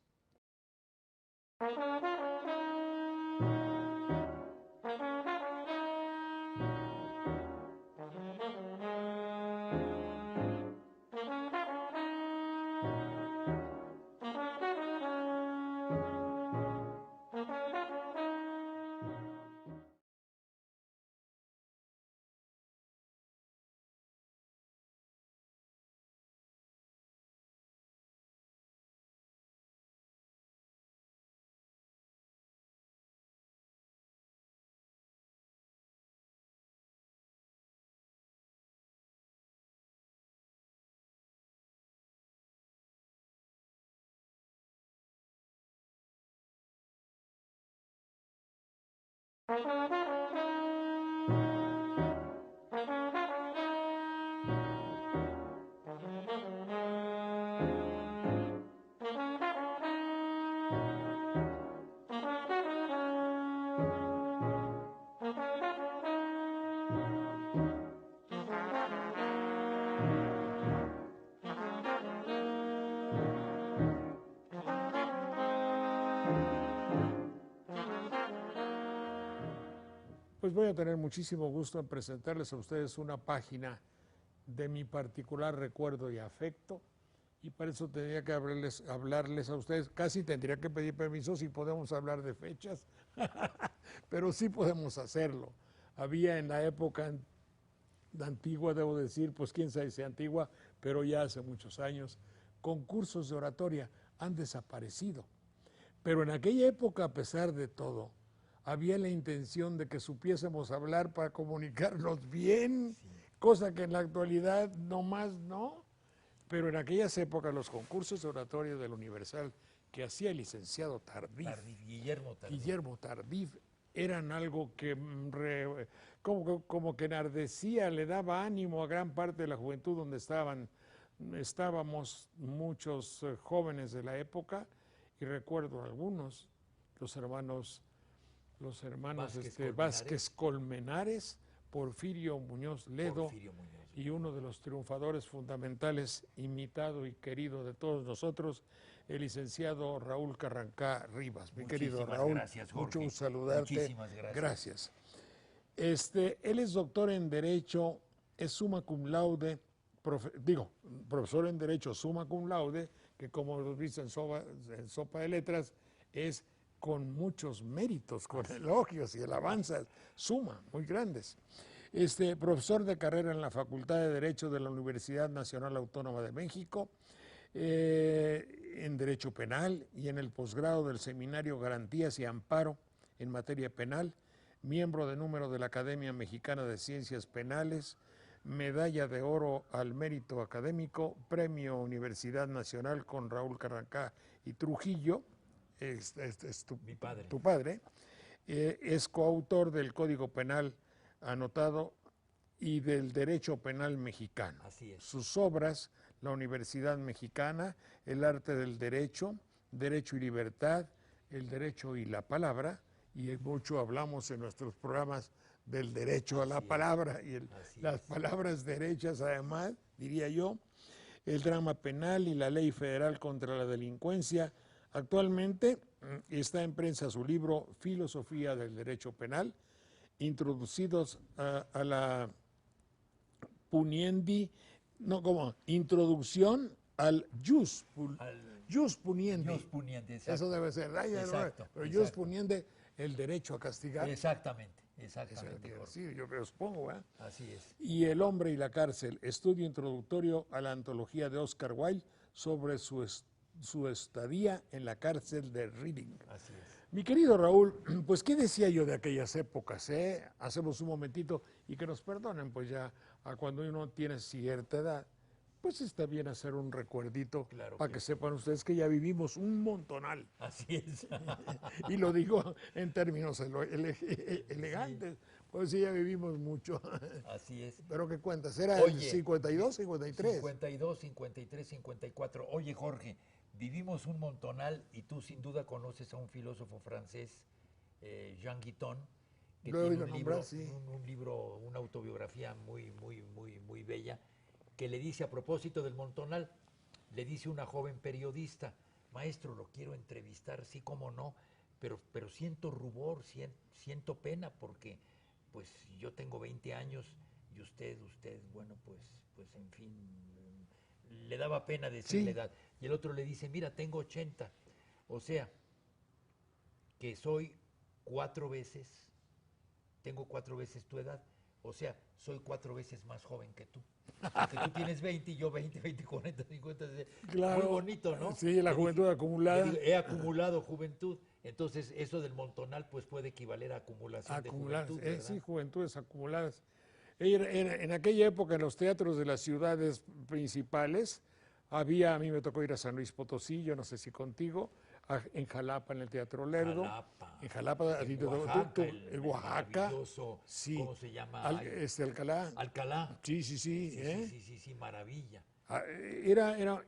Speaker 1: Pues voy a tener muchísimo gusto en presentarles a ustedes una página de mi particular recuerdo y afecto, y para eso tendría que hablarles a ustedes, casi tendría que pedir permiso si podemos hablar de fechas, pero sí podemos hacerlo. Había en la época antigua, debo decir, pues quién sabe si antigua, pero ya hace muchos años, concursos de oratoria han desaparecido. Pero en aquella época, a pesar de todo, había la intención de que supiésemos hablar para comunicarnos bien, sí, cosa que en la actualidad no más no. Pero en aquellas épocas los concursos de oratoria del Universal que hacía el licenciado Guillermo Tardif, eran algo que como que enardecía, le daba ánimo a gran parte de la juventud donde estábamos muchos jóvenes de la época, y recuerdo algunos, los hermanos Vázquez Colmenares, Porfirio Muñoz Ledo, y uno de los triunfadores fundamentales, imitado y querido de todos nosotros, el licenciado Raúl Carrancá Rivas. Mi querido Raúl,
Speaker 9: gracias, Jorge.
Speaker 1: mucho saludarte.
Speaker 9: Muchísimas gracias.
Speaker 1: Él es doctor en Derecho, es summa cum laude, profesor en Derecho summa cum laude, que como lo viste en Sopa de Letras, es con muchos méritos, con elogios y alabanzas, suma, muy grandes. Profesor de carrera en la Facultad de Derecho de la Universidad Nacional Autónoma de México, en Derecho Penal y en el posgrado del Seminario Garantías y Amparo en materia penal, miembro de número de la Academia Mexicana de Ciencias Penales, medalla de oro al mérito académico, premio Universidad Nacional con Raúl Carrancá y Trujillo, es
Speaker 9: Mi padre.
Speaker 1: tu padre, es coautor del Código Penal anotado y del Derecho Penal Mexicano.
Speaker 9: Así es.
Speaker 1: Sus obras, La Universidad Mexicana, El Arte del Derecho, Derecho y Libertad, El Derecho y la Palabra, y mucho hablamos en nuestros programas del derecho a la palabra y las palabras derechas además, diría yo, el drama penal y la ley federal contra la delincuencia. Actualmente está en prensa su libro Filosofía del Derecho Penal, introducidos a la puniendi, no, como introducción al jus puniendi.
Speaker 9: Jus puniendi, exacto.
Speaker 1: Eso debe ser,
Speaker 9: Exacto,
Speaker 1: pero jus
Speaker 9: exacto.
Speaker 1: puniendi, el derecho a castigar.
Speaker 9: Exactamente,
Speaker 1: Eso
Speaker 9: exactamente.
Speaker 1: quiere
Speaker 9: Jorge.
Speaker 1: decir, yo me supongo, ¿verdad?
Speaker 9: Así es.
Speaker 1: Y El hombre y la cárcel, estudio introductorio a la antología de Oscar Wilde sobre su estadía en la cárcel de Reading.
Speaker 9: Así es.
Speaker 1: Mi querido Raúl, pues qué decía yo de aquellas épocas, ¿eh? Hacemos un momentito y que nos perdonen, pues ya a cuando uno tiene cierta edad, pues está bien hacer un recuerdito
Speaker 9: Claro
Speaker 1: para
Speaker 9: que
Speaker 1: que
Speaker 9: sí.
Speaker 1: sepan ustedes que ya vivimos un montonal.
Speaker 9: Así es.
Speaker 1: Y lo digo en términos elegantes, pues sí, ya vivimos mucho.
Speaker 9: Así es.
Speaker 1: Pero ¿qué cuentas? ¿Era el
Speaker 9: Oye,
Speaker 1: 52, 53?
Speaker 9: 52, 53, 54. Oye, Jorge, vivimos un montonal y tú sin duda conoces a un filósofo francés, Jean Guitton, que
Speaker 1: Lo he
Speaker 9: tiene
Speaker 1: oído nombrar, sí.
Speaker 9: un libro, una autobiografía muy bella, que le dice a propósito del montonal, le dice una joven periodista, maestro, lo quiero entrevistar, sí, cómo no, pero siento rubor, siento pena porque pues yo tengo 20 años y usted, bueno, pues en fin, le daba pena decir
Speaker 1: Sí.
Speaker 9: la edad. Y el otro le dice, mira, tengo 80, o sea, que soy 4 veces, tengo 4 veces tu edad, o sea, soy 4 veces más joven que tú. Porque tú tienes 20 y yo 20, 40, 50.
Speaker 1: Claro.
Speaker 9: Muy bonito, ¿no?
Speaker 1: Sí, la
Speaker 9: Le
Speaker 1: juventud
Speaker 9: dije,
Speaker 1: acumulada.
Speaker 9: le digo, he acumulado juventud. Entonces, eso del montonal pues puede equivaler a acumulación
Speaker 1: Acumuladas,
Speaker 9: de juventud, ¿verdad?
Speaker 1: sí, juventudes acumuladas. En aquella época, en los teatros de las ciudades principales, a mí me tocó ir a San Luis Potosí, yo no sé si contigo, en Jalapa, en el Teatro Lerdo.
Speaker 9: Jalapa.
Speaker 1: En Jalapa, a ti
Speaker 9: En
Speaker 1: te tocó,
Speaker 9: Oaxaca,
Speaker 1: en Oaxaca.
Speaker 9: maravilloso,
Speaker 1: Sí.
Speaker 9: ¿cómo se llama?
Speaker 1: Alcalá.
Speaker 9: Alcalá.
Speaker 1: Sí,
Speaker 9: Sí, maravilla.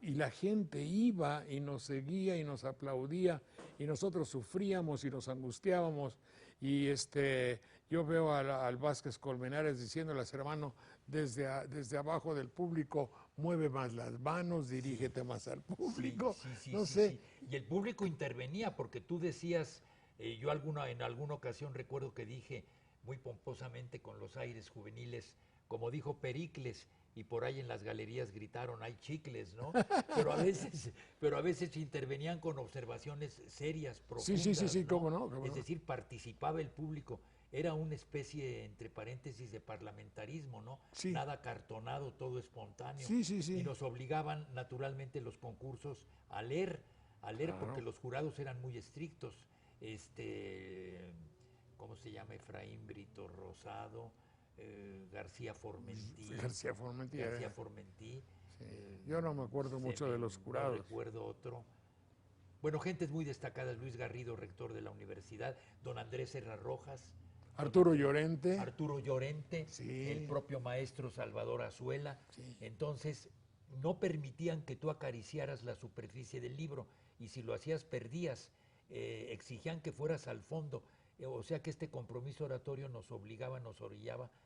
Speaker 1: Y la gente iba y nos seguía y nos aplaudía y nosotros sufríamos y nos angustiábamos y yo veo al Vázquez Colmenares diciéndoles, hermano, desde abajo del público, mueve más las manos, dirígete más al público, no sé.
Speaker 9: Sí. Y el público intervenía porque tú decías, yo en alguna ocasión recuerdo que dije muy pomposamente con los aires juveniles, como dijo Pericles, y por ahí en las galerías gritaron, hay chicles, ¿no? Pero a veces intervenían con observaciones serias, profundas.
Speaker 1: Sí,
Speaker 9: ¿no?
Speaker 1: cómo no.
Speaker 9: Es decir, participaba el público. Era una especie, entre paréntesis, de parlamentarismo, ¿no?
Speaker 1: Sí.
Speaker 9: Nada cartonado, todo espontáneo.
Speaker 1: Sí.
Speaker 9: Y nos obligaban, naturalmente, los concursos a leer
Speaker 1: Claro.
Speaker 9: porque los jurados eran muy estrictos. ¿Cómo se llama? Efraín Brito Rosado, García Formentí.
Speaker 1: García
Speaker 9: Formentí.
Speaker 1: Sí. Yo no me acuerdo mucho de los jurados.
Speaker 9: No recuerdo otro. Bueno, gentes muy destacadas, Luis Garrido, rector de la universidad, don Andrés Serra Rojas,
Speaker 1: Arturo Llorente.
Speaker 9: Sí. El propio maestro Salvador Azuela.
Speaker 1: Sí.
Speaker 9: Entonces, no permitían que tú acariciaras la superficie del libro y si lo hacías perdías, exigían que fueras al fondo. O sea que este compromiso oratorio nos orillaba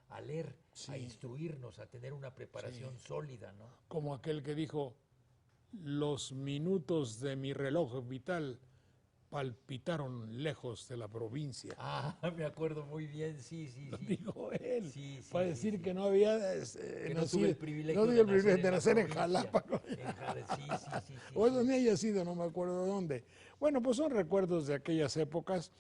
Speaker 9: a leer,
Speaker 1: Sí.
Speaker 9: a instruirnos, a tener una preparación sólida, ¿no?
Speaker 1: Como aquel que dijo, los minutos de mi reloj vital palpitaron lejos de la provincia.
Speaker 9: Ah, me acuerdo muy bien, sí.
Speaker 1: Lo dijo él,
Speaker 9: Sí,
Speaker 1: para decir que no había
Speaker 9: que no tuve el privilegio
Speaker 1: no tuve el privilegio de
Speaker 9: la
Speaker 1: nacer en
Speaker 9: provincia.
Speaker 1: Jalapa.
Speaker 9: Sí.
Speaker 1: O donde haya sido, no me acuerdo dónde. Bueno, pues son recuerdos de aquellas épocas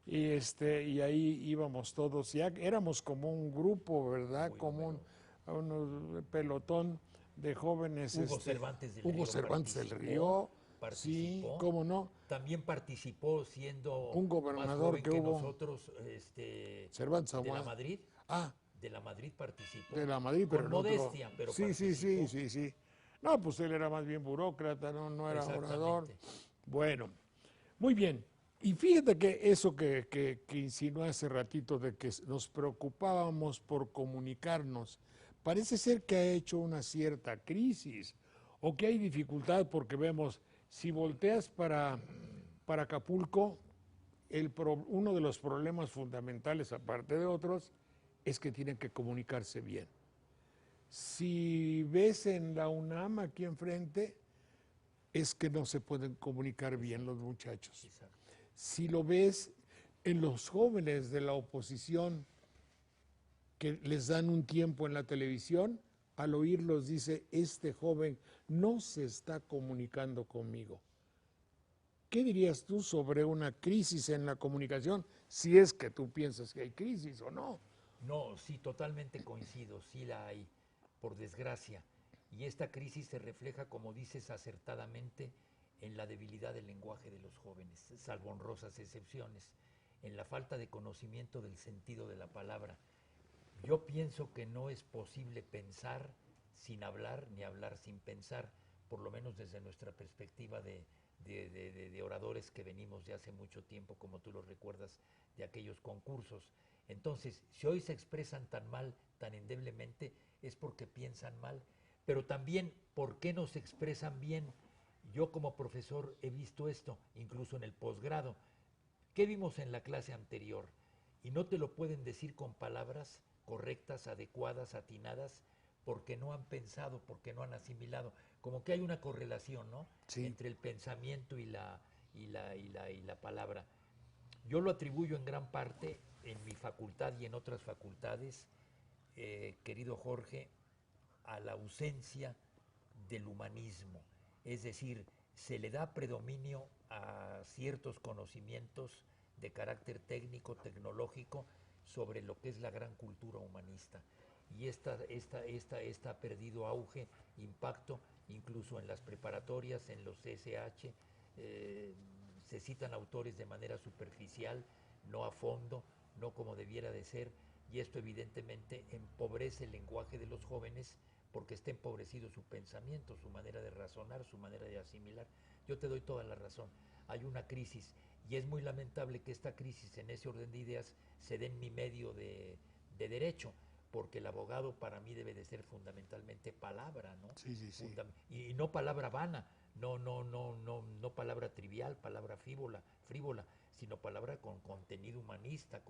Speaker 1: y ahí íbamos todos, ya éramos como un grupo, ¿verdad?
Speaker 9: Muy
Speaker 1: como un pelotón de jóvenes.
Speaker 9: Hugo Cervantes del
Speaker 1: Hugo
Speaker 9: Río
Speaker 1: Cervantes del
Speaker 9: participó,
Speaker 1: Río. Sí,
Speaker 9: participó.
Speaker 1: cómo no.
Speaker 9: También participó siendo
Speaker 1: Un gobernador
Speaker 9: más joven
Speaker 1: que
Speaker 9: que
Speaker 1: hubo.
Speaker 9: nosotros,
Speaker 1: Cervantes
Speaker 9: de la
Speaker 1: Aguado.
Speaker 9: Madrid.
Speaker 1: Ah,
Speaker 9: De la Madrid participó.
Speaker 1: de la Madrid, pero
Speaker 9: Con
Speaker 1: en otro.
Speaker 9: modestia, pero
Speaker 1: Sí,
Speaker 9: participó.
Speaker 1: sí. No, pues él era más bien burócrata, no era orador.
Speaker 9: Exactamente.
Speaker 1: Bueno, muy bien. Y fíjate que eso que insinué hace ratito de que nos preocupábamos por comunicarnos, parece ser que ha hecho una cierta crisis o que hay dificultad porque vemos, si volteas para Acapulco, uno de los problemas fundamentales, aparte de otros, es que tienen que comunicarse bien. Si ves en la UNAM aquí enfrente, es que no se pueden comunicar bien los muchachos.
Speaker 9: Exacto.
Speaker 1: Si lo ves en los jóvenes de la oposición que les dan un tiempo en la televisión, al oírlos dice, este joven no se está comunicando conmigo. ¿Qué dirías tú sobre una crisis en la comunicación, si es que tú piensas que hay crisis o no?
Speaker 9: No, sí, totalmente coincido, sí la hay, por desgracia. Y esta crisis se refleja, como dices acertadamente, en la debilidad del lenguaje de los jóvenes, salvo honrosas excepciones, en la falta de conocimiento del sentido de la palabra. Yo pienso que no es posible pensar sin hablar, ni hablar sin pensar, por lo menos desde nuestra perspectiva de oradores que venimos de hace mucho tiempo, como tú lo recuerdas, de aquellos concursos. Entonces, si hoy se expresan tan mal, tan endeblemente, es porque piensan mal, pero también, ¿por qué no se expresan bien? Yo como profesor he visto esto, incluso en el posgrado. ¿Qué vimos en la clase anterior? Y no te lo pueden decir con palabras correctas, adecuadas, atinadas, porque no han pensado, porque no han asimilado. Como que hay una correlación, ¿no?
Speaker 1: Sí.
Speaker 9: Entre el pensamiento y la palabra. Yo lo atribuyo en gran parte en mi facultad y en otras facultades, querido Jorge, a la ausencia del humanismo. Es decir, se le da predominio a ciertos conocimientos de carácter técnico, tecnológico, sobre lo que es la gran cultura humanista. Y esta ha perdido auge, impacto, incluso en las preparatorias, en los CSH, se citan autores de manera superficial, no a fondo, no como debiera de ser, y esto evidentemente empobrece el lenguaje de los jóvenes porque está empobrecido su pensamiento, su manera de razonar, su manera de asimilar. Yo te doy toda la razón, hay una crisis y es muy lamentable que esta crisis en ese orden de ideas se dé en mi medio de derecho, porque el abogado para mí debe de ser fundamentalmente palabra, ¿no?
Speaker 1: Sí.
Speaker 9: Y no palabra vana, no palabra trivial, palabra frívola, sino palabra con contenido humanista,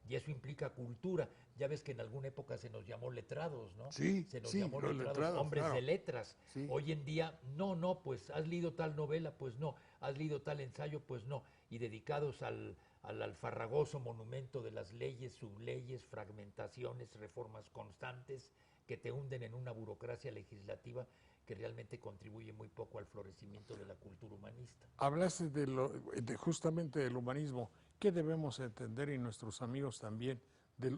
Speaker 9: y eso implica cultura. Ya ves que en alguna época se nos llamó letrados, ¿no?
Speaker 1: Sí,
Speaker 9: Se nos
Speaker 1: sí,
Speaker 9: llamó
Speaker 1: los letrados,
Speaker 9: hombres
Speaker 1: claro.
Speaker 9: de letras.
Speaker 1: Sí.
Speaker 9: Hoy en día, no, pues has leído tal novela, pues no, has leído tal ensayo, pues no, y dedicados al farragoso monumento de las leyes, subleyes, fragmentaciones, reformas constantes que te hunden en una burocracia legislativa que realmente contribuye muy poco al florecimiento de la cultura humanista.
Speaker 1: Hablaste justamente del humanismo. ¿Qué debemos entender, y nuestros amigos también,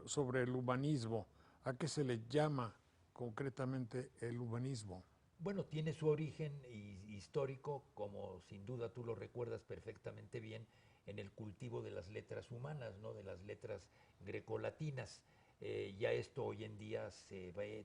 Speaker 1: sobre el humanismo? ¿A qué se le llama concretamente el humanismo?
Speaker 9: Bueno, tiene su origen histórico, como sin duda tú lo recuerdas perfectamente bien, en el cultivo de las letras humanas, ¿no? De las letras grecolatinas. Ya esto hoy en día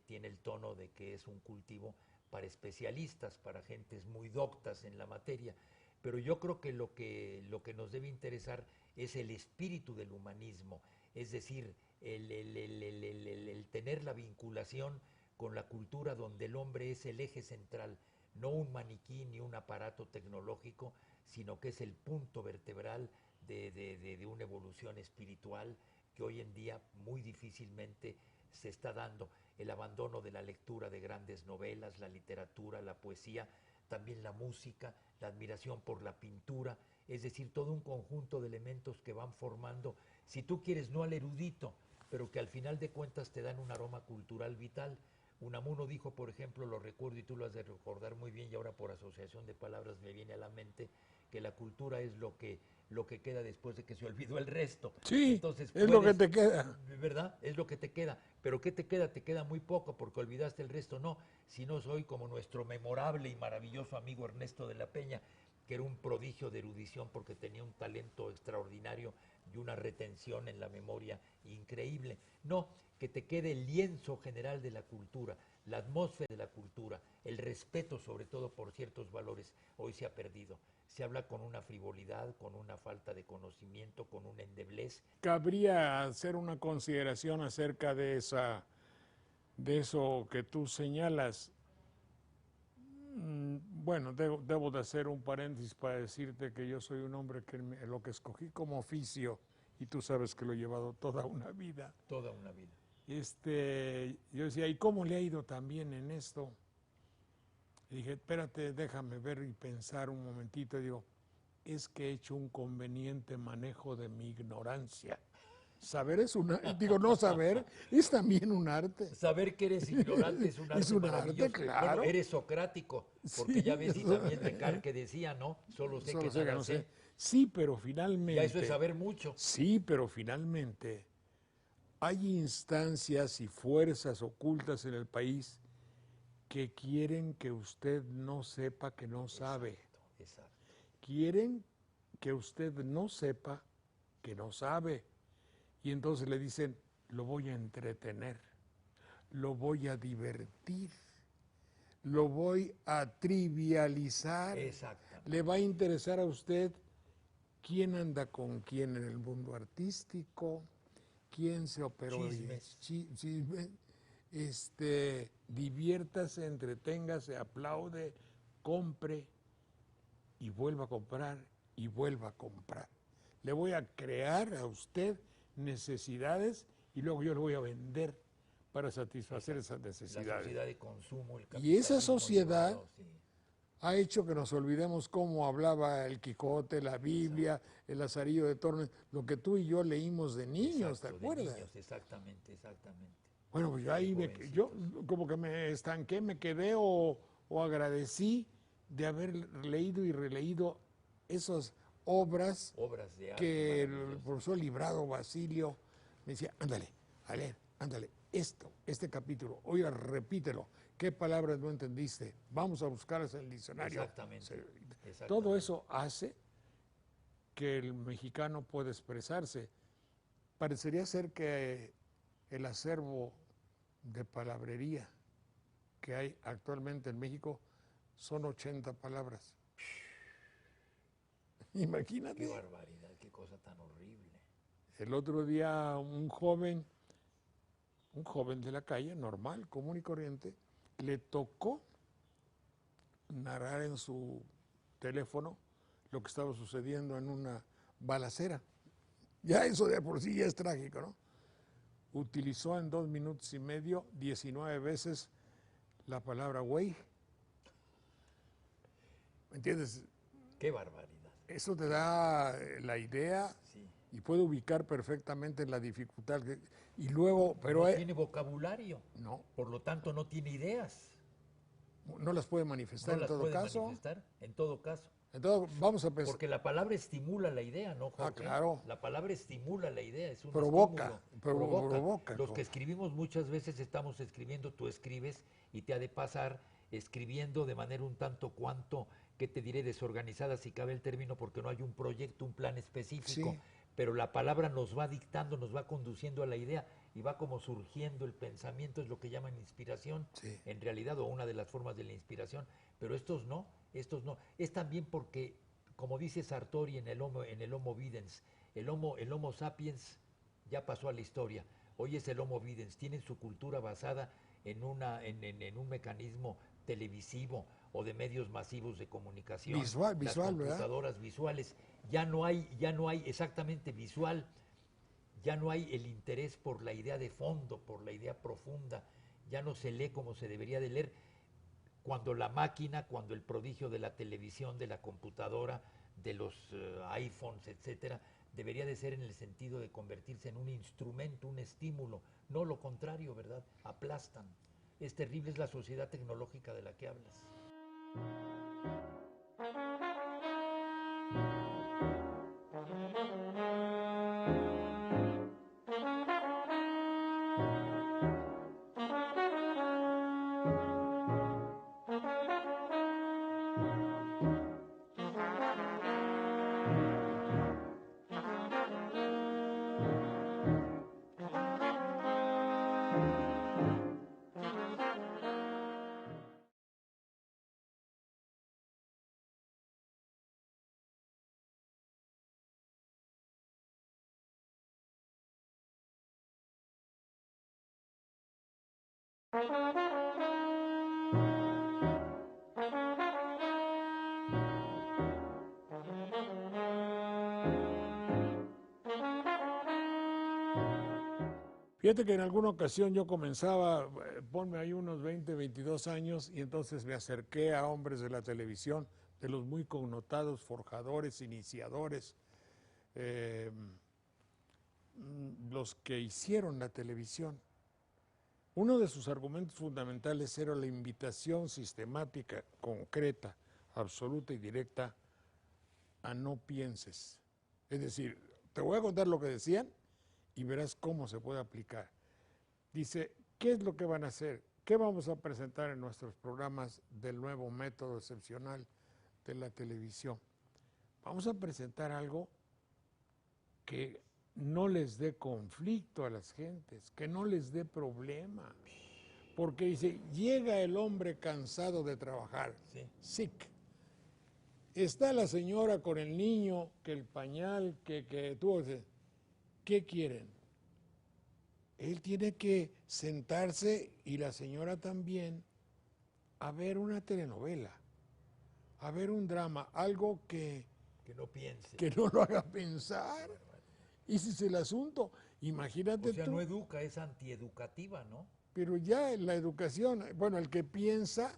Speaker 9: tiene el tono de que es un cultivo para especialistas, para gentes muy doctas en la materia. Pero yo creo que lo que nos debe interesar es el espíritu del humanismo, es decir, el tener la vinculación con la cultura donde el hombre es el eje central, no un maniquí ni un aparato tecnológico, sino que es el punto vertebral de una evolución espiritual que hoy en día muy difícilmente se está dando. El abandono de la lectura de grandes novelas, la literatura, la poesía, también la música, la admiración por la pintura, es decir, todo un conjunto de elementos que van formando, si tú quieres, no al erudito, pero que al final de cuentas te dan un aroma cultural vital, Unamuno dijo, por ejemplo, lo recuerdo y tú lo has de recordar muy bien, y ahora por asociación de palabras me viene a la mente, que la cultura es lo que queda después de que se olvidó el resto.
Speaker 1: Sí,
Speaker 9: Entonces,
Speaker 1: es lo que te queda.
Speaker 9: ¿verdad? Es lo que te queda. Pero ¿qué te queda? Te queda muy poco porque olvidaste el resto. No, si no soy como nuestro memorable y maravilloso amigo Ernesto de la Peña, que era un prodigio de erudición porque tenía un talento extraordinario y una retención en la memoria increíble. No, que te quede el lienzo general de la cultura, la atmósfera de la cultura, el respeto sobre todo por ciertos valores. Hoy se ha perdido. Se habla con una frivolidad, con una falta de conocimiento, con una endeblez.
Speaker 1: Cabría hacer una consideración acerca de eso que tú señalas. Bueno, debo de hacer un paréntesis para decirte que yo soy un hombre que lo que escogí como oficio, y tú sabes que lo he llevado toda una vida.
Speaker 9: Toda una vida.
Speaker 1: Yo decía, ¿y cómo le ha ido también en esto? Y dije, espérate, déjame ver y pensar un momentito. Y digo, es que he hecho un conveniente manejo de mi ignorancia. Saber es no saber es también un arte.
Speaker 9: Saber que eres ignorante es un arte
Speaker 1: Es un arte,
Speaker 9: maravilloso.
Speaker 1: claro.
Speaker 9: Bueno, eres socrático, porque
Speaker 1: Sí,
Speaker 9: ya ves, y
Speaker 1: eso-
Speaker 9: también Descartes que decía, ¿no? Solo sé
Speaker 1: Solo
Speaker 9: que
Speaker 1: sé que
Speaker 9: nada
Speaker 1: no
Speaker 9: sé.
Speaker 1: sé. Sí, pero finalmente.
Speaker 9: Ya eso es saber mucho.
Speaker 1: Sí, pero finalmente hay instancias y fuerzas ocultas en el país que quieren que usted no sepa que no sabe.
Speaker 9: Exacto.
Speaker 1: Quieren que usted no sepa que no sabe. Y entonces le dicen, lo voy a entretener, lo voy a divertir, lo voy a trivializar.
Speaker 9: Exactamente.
Speaker 1: Le va a interesar a usted quién anda con quién en el mundo artístico, quién se operó.
Speaker 9: Chismes.
Speaker 1: Chismes. Diviértase, entreténgase, aplaude, compre y vuelva a comprar y vuelva a comprar. Le voy a crear a usted necesidades y luego yo le voy a vender para satisfacer esas
Speaker 9: La
Speaker 1: necesidades.
Speaker 9: sociedad de consumo, el
Speaker 1: Y esa
Speaker 9: capitalismo
Speaker 1: sociedad
Speaker 9: llevado, sí.
Speaker 1: ha hecho que nos olvidemos cómo hablaba el Quijote, la Biblia, el Lazarillo de Tormes, lo que tú y yo leímos de niños,
Speaker 9: Exacto,
Speaker 1: ¿te acuerdas?
Speaker 9: De niños, exactamente, exactamente.
Speaker 1: Bueno, pues yo ahí yo como que me estanqué, me quedé o agradecí de haber leído y releído esas obras
Speaker 9: Obras de arte
Speaker 1: que el
Speaker 9: maravillosas.
Speaker 1: profesor Librado Basilio me decía, ándale, a leer, ándale, este capítulo, oiga, repítelo, qué palabras no entendiste, vamos a buscarlas en el diccionario.
Speaker 9: Exactamente.
Speaker 1: Todo eso hace que el mexicano pueda expresarse. Parecería ser que el acervo de palabrería que hay actualmente en México son 80 palabras. Imagínate.
Speaker 9: Qué barbaridad, qué cosa tan horrible.
Speaker 1: El otro día un joven de la calle, normal, común y corriente, le tocó narrar en su teléfono lo que estaba sucediendo en una balacera. Ya eso de por sí ya es trágico, ¿no? Utilizó en 2 minutos y medio 19 veces la palabra güey. ¿Me entiendes?
Speaker 9: Qué barbaridad.
Speaker 1: Eso te da la idea
Speaker 9: Sí.
Speaker 1: y puede ubicar perfectamente la dificultad. Y luego, pero
Speaker 9: no tiene vocabulario.
Speaker 1: no,
Speaker 9: Por lo tanto, no tiene ideas.
Speaker 1: no las puede manifestar
Speaker 9: No las
Speaker 1: en todo
Speaker 9: puede
Speaker 1: caso.
Speaker 9: manifestar, en todo caso.
Speaker 1: Entonces, vamos a pensar.
Speaker 9: Porque la palabra estimula la idea, ¿no, Jorge?
Speaker 1: claro.
Speaker 9: La palabra estimula la idea, es un
Speaker 1: Provoca,
Speaker 9: estímulo.
Speaker 1: provoca.
Speaker 9: Los que escribimos muchas veces estamos escribiendo, tú escribes y te ha de pasar escribiendo de manera un tanto cuanto, que te diré, desorganizada, si cabe el término, porque no hay un proyecto, un plan específico.
Speaker 1: Sí.
Speaker 9: Pero la palabra nos va dictando, nos va conduciendo a la idea y va como surgiendo el pensamiento, es lo que llaman inspiración,
Speaker 1: Sí.
Speaker 9: en realidad, o una de las formas de la inspiración. Pero estos no. Es también porque, como dice Sartori en el Homo Videns, el homo sapiens ya pasó a la historia. Hoy es el Homo Videns, tienen su cultura basada en un mecanismo televisivo o de medios masivos de comunicación.
Speaker 1: Visual,
Speaker 9: las
Speaker 1: ¿verdad?
Speaker 9: computadoras visuales. Ya no hay exactamente visual, ya no hay el interés por la idea de fondo, por la idea profunda, ya no se lee como se debería de leer. Cuando la máquina, cuando el prodigio de la televisión, de la computadora, de los iPhones, etcétera, debería de ser en el sentido de convertirse en un instrumento, un estímulo, no lo contrario, ¿verdad? Aplastan. Es terrible, es la sociedad tecnológica de la que hablas.
Speaker 1: Fíjate que en alguna ocasión yo comenzaba, ponme ahí unos 20, 22 años, y entonces me acerqué a hombres de la televisión, de los muy connotados, forjadores, iniciadores, los que hicieron la televisión. Uno de sus argumentos fundamentales era la invitación sistemática, concreta, absoluta y directa a no pienses. Es decir, te voy a contar lo que decían y verás cómo se puede aplicar. Dice, ¿qué es lo que van a hacer? ¿Qué vamos a presentar en nuestros programas del nuevo método excepcional de la televisión? Vamos a presentar algo que no les dé conflicto a las gentes, que no les dé problema. Porque dice, llega el hombre cansado de trabajar, sick. Está la señora con el niño, que el pañal, que tú, ¿qué quieren? Él tiene que sentarse, y la señora también, a ver una telenovela, a ver un drama, algo que
Speaker 9: no piense,
Speaker 1: que no lo haga pensar. Y ese es el asunto. Imagínate
Speaker 9: o sea,
Speaker 1: tú.
Speaker 9: no educa, es antieducativa, ¿no?
Speaker 1: Pero ya en la educación, bueno, el que piensa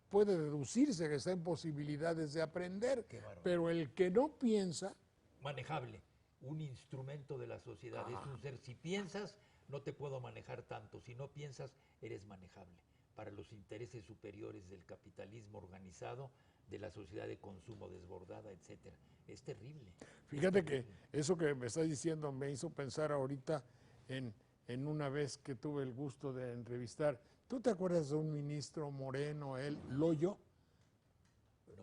Speaker 1: puede deducirse que está en posibilidades de aprender, pero el que no piensa...
Speaker 9: Manejable, un instrumento de la sociedad, es un ser, si piensas, no te puedo manejar tanto, si no piensas, eres manejable para los intereses superiores del capitalismo organizado, de la sociedad de consumo desbordada, etcétera. Es terrible.
Speaker 1: Fíjate que eso que me estás diciendo me hizo pensar ahorita en una vez que tuve el gusto de entrevistar. ¿Tú te acuerdas de un ministro moreno, Loyo?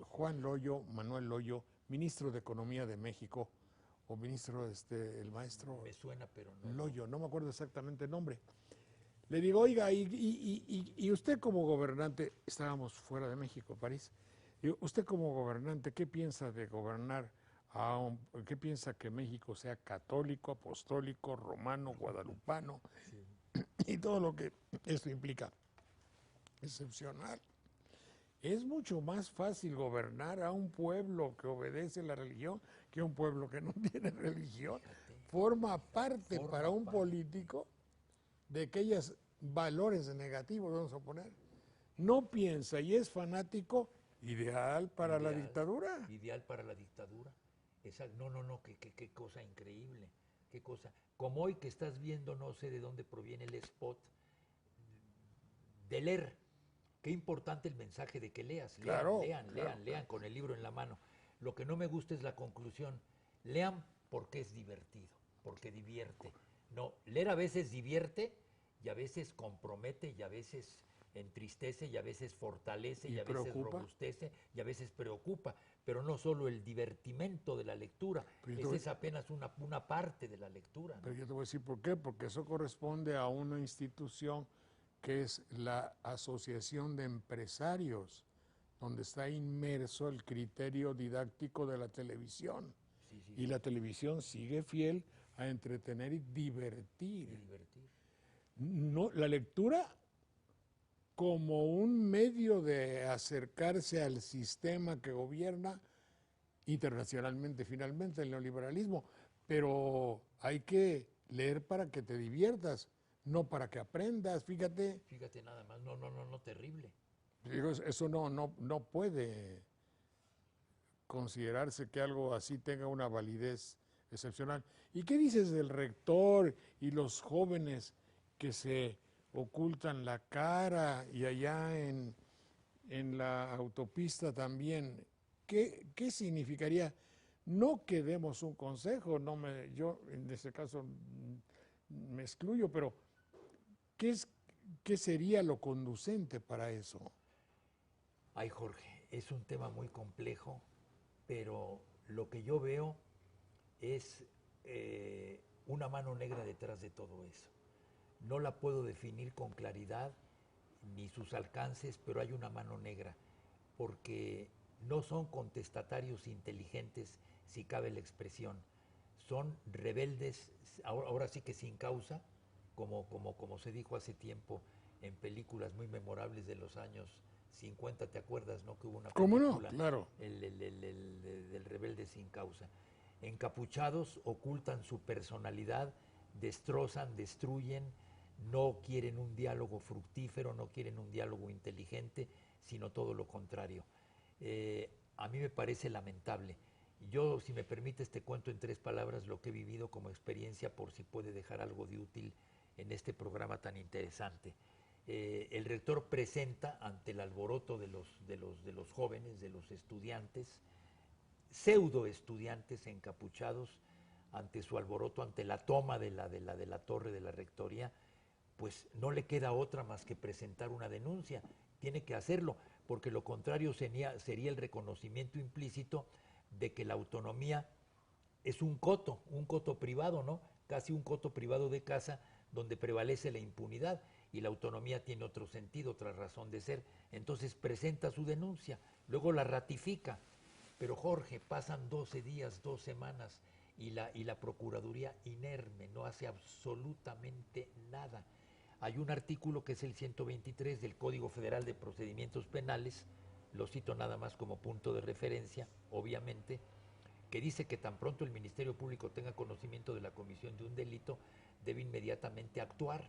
Speaker 1: Juan Loyo, Manuel Loyo, ministro de Economía de México, o ministro, el maestro...
Speaker 9: Me suena, pero no.
Speaker 1: Loyo, no me acuerdo exactamente el nombre. Le digo, oiga, y usted como gobernante, estábamos fuera de México, París, y usted como gobernante, ¿qué piensa de gobernar qué piensa que México sea católico, apostólico, romano, guadalupano, y todo lo que esto implica? Excepcional. Es mucho más fácil gobernar a un pueblo que obedece la religión que a un pueblo que no tiene religión. Forma parte para un político de aquellos valores negativos, vamos a poner. No piensa y es fanático, ideal para la dictadura.
Speaker 9: Ideal para la dictadura. No, qué cosa increíble, qué cosa. Como hoy que estás viendo, no sé de dónde proviene el spot, de leer. Qué importante el mensaje de que leas. Lean con el libro en la mano. Lo que no me gusta es la conclusión. Lean porque es divertido, porque divierte. No, leer a veces divierte y a veces compromete y a veces entristece y a veces fortalece y a veces robustece y a veces preocupa, pero no solo el divertimento de la lectura, esa es apenas una parte de la lectura, ¿no?
Speaker 1: Pero yo te voy a decir por qué, porque eso corresponde a una institución que es la Asociación de Empresarios, donde está inmerso el criterio didáctico de la televisión. Y la televisión sigue fiel a entretener y divertir. No, la lectura como un medio de acercarse al sistema que gobierna internacionalmente, finalmente, el neoliberalismo. Pero hay que leer para que te diviertas, no para que aprendas, fíjate.
Speaker 9: Fíjate nada más, no, terrible.
Speaker 1: Digo, eso no puede considerarse que algo así tenga una validez excepcional. ¿Y qué dices del rector y los jóvenes que se ocultan la cara y allá en la autopista también. ¿Qué significaría? No que demos un consejo, yo en este caso me excluyo, pero ¿qué sería lo conducente para eso?
Speaker 9: Ay, Jorge, es un tema muy complejo, pero lo que yo veo es una mano negra detrás de todo eso. No la puedo definir con claridad ni sus alcances, pero hay una mano negra, porque no son contestatarios inteligentes, si cabe la expresión, son rebeldes, ahora sí que sin causa, como se dijo hace tiempo en películas muy memorables de los años 50, ¿te acuerdas, no? Que hubo una
Speaker 1: ¿Cómo
Speaker 9: película,
Speaker 1: no? Claro.
Speaker 9: del rebelde sin causa. Encapuchados, ocultan su personalidad, destrozan, destruyen, no quieren un diálogo fructífero, no quieren un diálogo inteligente, sino todo lo contrario. A mí me parece lamentable. Yo, si me permites, te cuento en 3 palabras lo que he vivido como experiencia, por si puede dejar algo de útil en este programa tan interesante. El rector presenta ante el alboroto de los jóvenes, de los estudiantes, pseudo estudiantes encapuchados, ante su alboroto, ante la toma de la torre de la rectoría, pues no le queda otra más que presentar una denuncia. Tiene que hacerlo, porque lo contrario sería el reconocimiento implícito de que la autonomía es un coto privado, ¿no? Casi un coto privado de casa donde prevalece la impunidad, y la autonomía tiene otro sentido, otra razón de ser. Entonces presenta su denuncia, luego la ratifica. Pero Jorge, pasan 12 días, 2 semanas, y la Procuraduría inerme, no hace absolutamente nada. Hay un artículo que es el 123 del Código Federal de Procedimientos Penales, lo cito nada más como punto de referencia, obviamente, que dice que tan pronto el Ministerio Público tenga conocimiento de la comisión de un delito, debe inmediatamente actuar.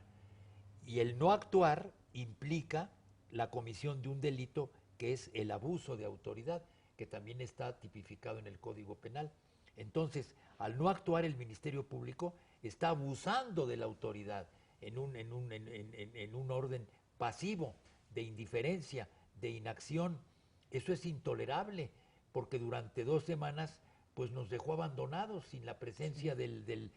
Speaker 9: Y el no actuar implica la comisión de un delito que es el abuso de autoridad, que también está tipificado en el Código Penal. Entonces, al no actuar el Ministerio Público, está abusando de la autoridad en un orden pasivo, de indiferencia, de inacción. Eso es intolerable, porque durante 2 semanas pues nos dejó abandonados sin la presencia del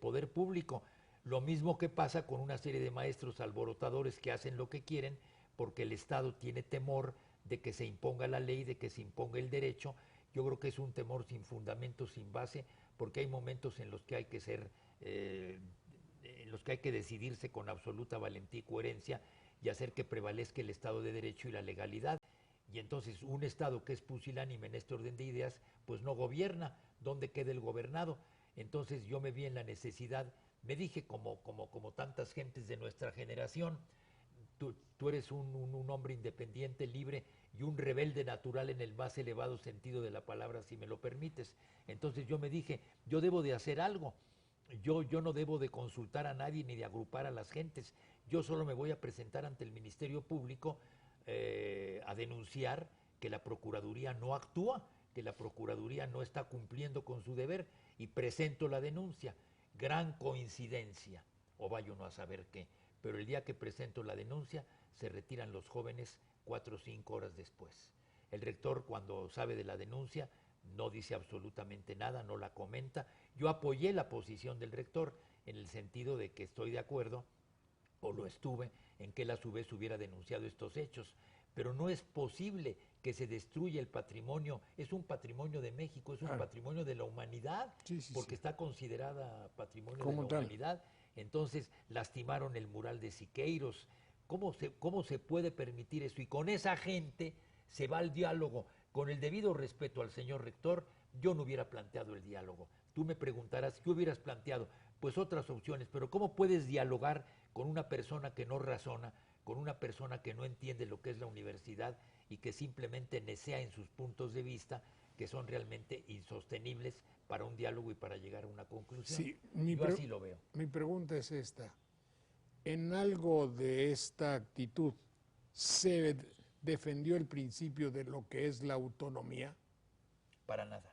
Speaker 9: poder público. Lo mismo que pasa con una serie de maestros alborotadores que hacen lo que quieren porque el Estado tiene temor de que se imponga la ley, de que se imponga el derecho. Yo creo que es un temor sin fundamento, sin base, porque hay momentos en los que hay que ser, en los que hay que decidirse con absoluta valentía y coherencia y hacer que prevalezca el Estado de Derecho y la legalidad. Y entonces un Estado que es pusilánime en este orden de ideas, pues no gobierna. ¿Dónde queda el gobernado? Entonces yo me vi en la necesidad, me dije como tantas gentes de nuestra generación, tú eres un hombre independiente, libre y un rebelde natural en el más elevado sentido de la palabra, si me lo permites. Entonces yo me dije, yo debo de hacer algo. Yo no debo de consultar a nadie ni de agrupar a las gentes. Yo solo me voy a presentar ante el Ministerio Público a denunciar que la Procuraduría no actúa, que la Procuraduría no está cumpliendo con su deber, y presento la denuncia. Gran coincidencia, o vaya uno a saber qué, pero el día que presento la denuncia se retiran los jóvenes 4 o 5 horas después. El rector, cuando sabe de la denuncia, no dice absolutamente nada, no la comenta. Yo apoyé la posición del rector en el sentido de que estoy de acuerdo, o lo estuve, en que él a su vez hubiera denunciado estos hechos. Pero no es posible que se destruya el patrimonio. Es un patrimonio de México, es un patrimonio de la humanidad, porque está considerada patrimonio de la humanidad. Entonces lastimaron el mural de Siqueiros. ¿Cómo se puede permitir eso? Y con esa gente se va al diálogo. Con el debido respeto al señor rector, yo no hubiera planteado el diálogo. Tú me preguntarás, ¿qué hubieras planteado? Pues otras opciones, pero ¿cómo puedes dialogar con una persona que no razona, con una persona que no entiende lo que es la universidad y que simplemente nesea en sus puntos de vista, que son realmente insostenibles para un diálogo y para llegar a una conclusión?
Speaker 1: Sí,
Speaker 9: yo así lo veo.
Speaker 1: Mi pregunta es esta. ¿En algo de esta actitud se defendió el principio de lo que es la autonomía?
Speaker 9: Para nada.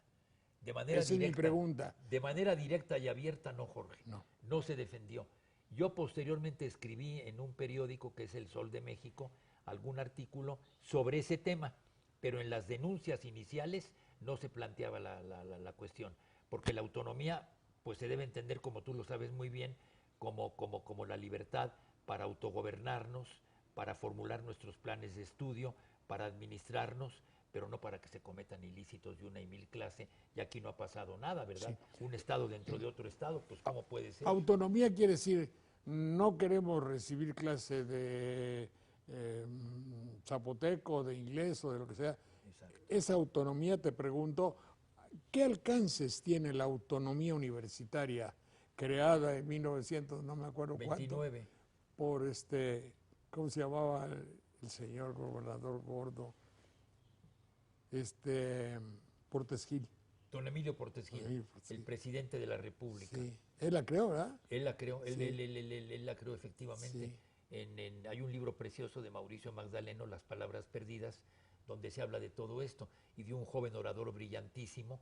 Speaker 9: De manera
Speaker 1: Esa
Speaker 9: directa,
Speaker 1: es mi pregunta.
Speaker 9: De manera directa y abierta, no, Jorge.
Speaker 1: No.
Speaker 9: No se defendió. Yo posteriormente escribí en un periódico que es El Sol de México algún artículo sobre ese tema, pero en las denuncias iniciales no se planteaba la cuestión, porque la autonomía pues se debe entender, como tú lo sabes muy bien, como la libertad para autogobernarnos, para formular nuestros planes de estudio, para administrarnos, pero no para que se cometan ilícitos de una y mil clase, y aquí no ha pasado nada, ¿verdad? Sí. Un estado dentro de otro estado, pues ¿cómo puede ser?
Speaker 1: Autonomía quiere decir, no queremos recibir clase de zapoteco, de inglés o de lo que sea. Exacto. Esa autonomía, te pregunto, ¿qué alcances tiene la autonomía universitaria creada en 1900, no me acuerdo
Speaker 9: 29.
Speaker 1: Cuánto, por ¿cómo se llamaba el señor gobernador gordo? Portes Gil.
Speaker 9: Don Emilio Portes Gil, el presidente de la República.
Speaker 1: Sí, él la creó, ¿verdad?
Speaker 9: Él la creó,
Speaker 1: sí.
Speaker 9: él la creó efectivamente. Sí. Hay un libro precioso de Mauricio Magdaleno, Las Palabras Perdidas, donde se habla de todo esto, y de un joven orador brillantísimo,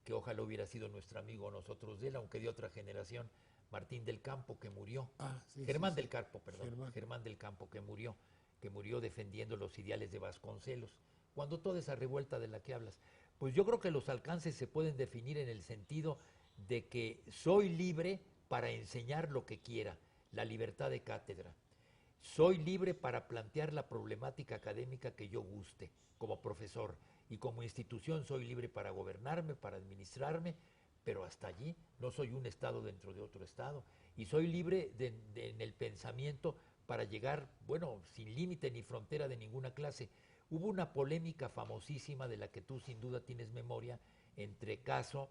Speaker 9: que ojalá hubiera sido nuestro amigo nosotros de él, aunque de otra generación, Martín del Campo, que murió. Germán del Campo, perdón. Germán del Campo, que murió defendiendo los ideales de Vasconcelos. Cuando toda esa revuelta de la que hablas, pues yo creo que los alcances se pueden definir en el sentido de que soy libre para enseñar lo que quiera, la libertad de cátedra. Soy libre para plantear la problemática académica que yo guste como profesor, y como institución soy libre para gobernarme, para administrarme, pero hasta allí no soy un estado dentro de otro estado, y soy libre en el pensamiento para llegar, bueno, sin límite ni frontera de ninguna clase. Hubo una polémica famosísima de la que tú sin duda tienes memoria entre Caso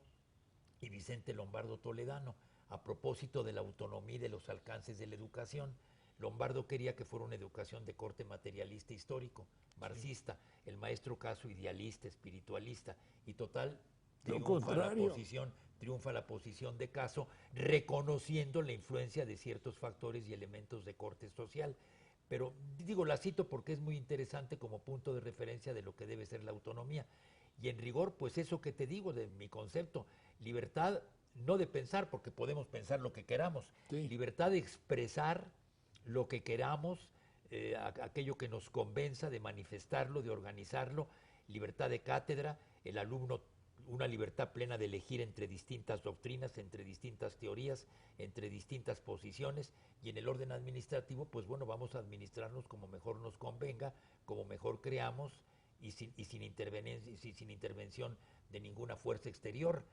Speaker 9: y Vicente Lombardo Toledano a propósito de la autonomía y de los alcances de la educación. Lombardo quería que fuera una educación de corte materialista histórico, marxista, sí. El maestro Caso idealista, espiritualista, y total triunfa la posición de Caso, reconociendo la influencia de ciertos factores y elementos de corte social. Pero digo, la cito porque es muy interesante como punto de referencia de lo que debe ser la autonomía. Y en rigor, pues eso que te digo de mi concepto, libertad no de pensar, porque podemos pensar lo que queramos, sí. Libertad de expresar lo que queramos, aquello que nos convenza, de manifestarlo, de organizarlo, libertad de cátedra, el alumno una libertad plena de elegir entre distintas doctrinas, entre distintas teorías, entre distintas posiciones, y en el orden administrativo, pues bueno, vamos a administrarnos como mejor nos convenga, como mejor creamos, y sin intervención de ninguna fuerza exterior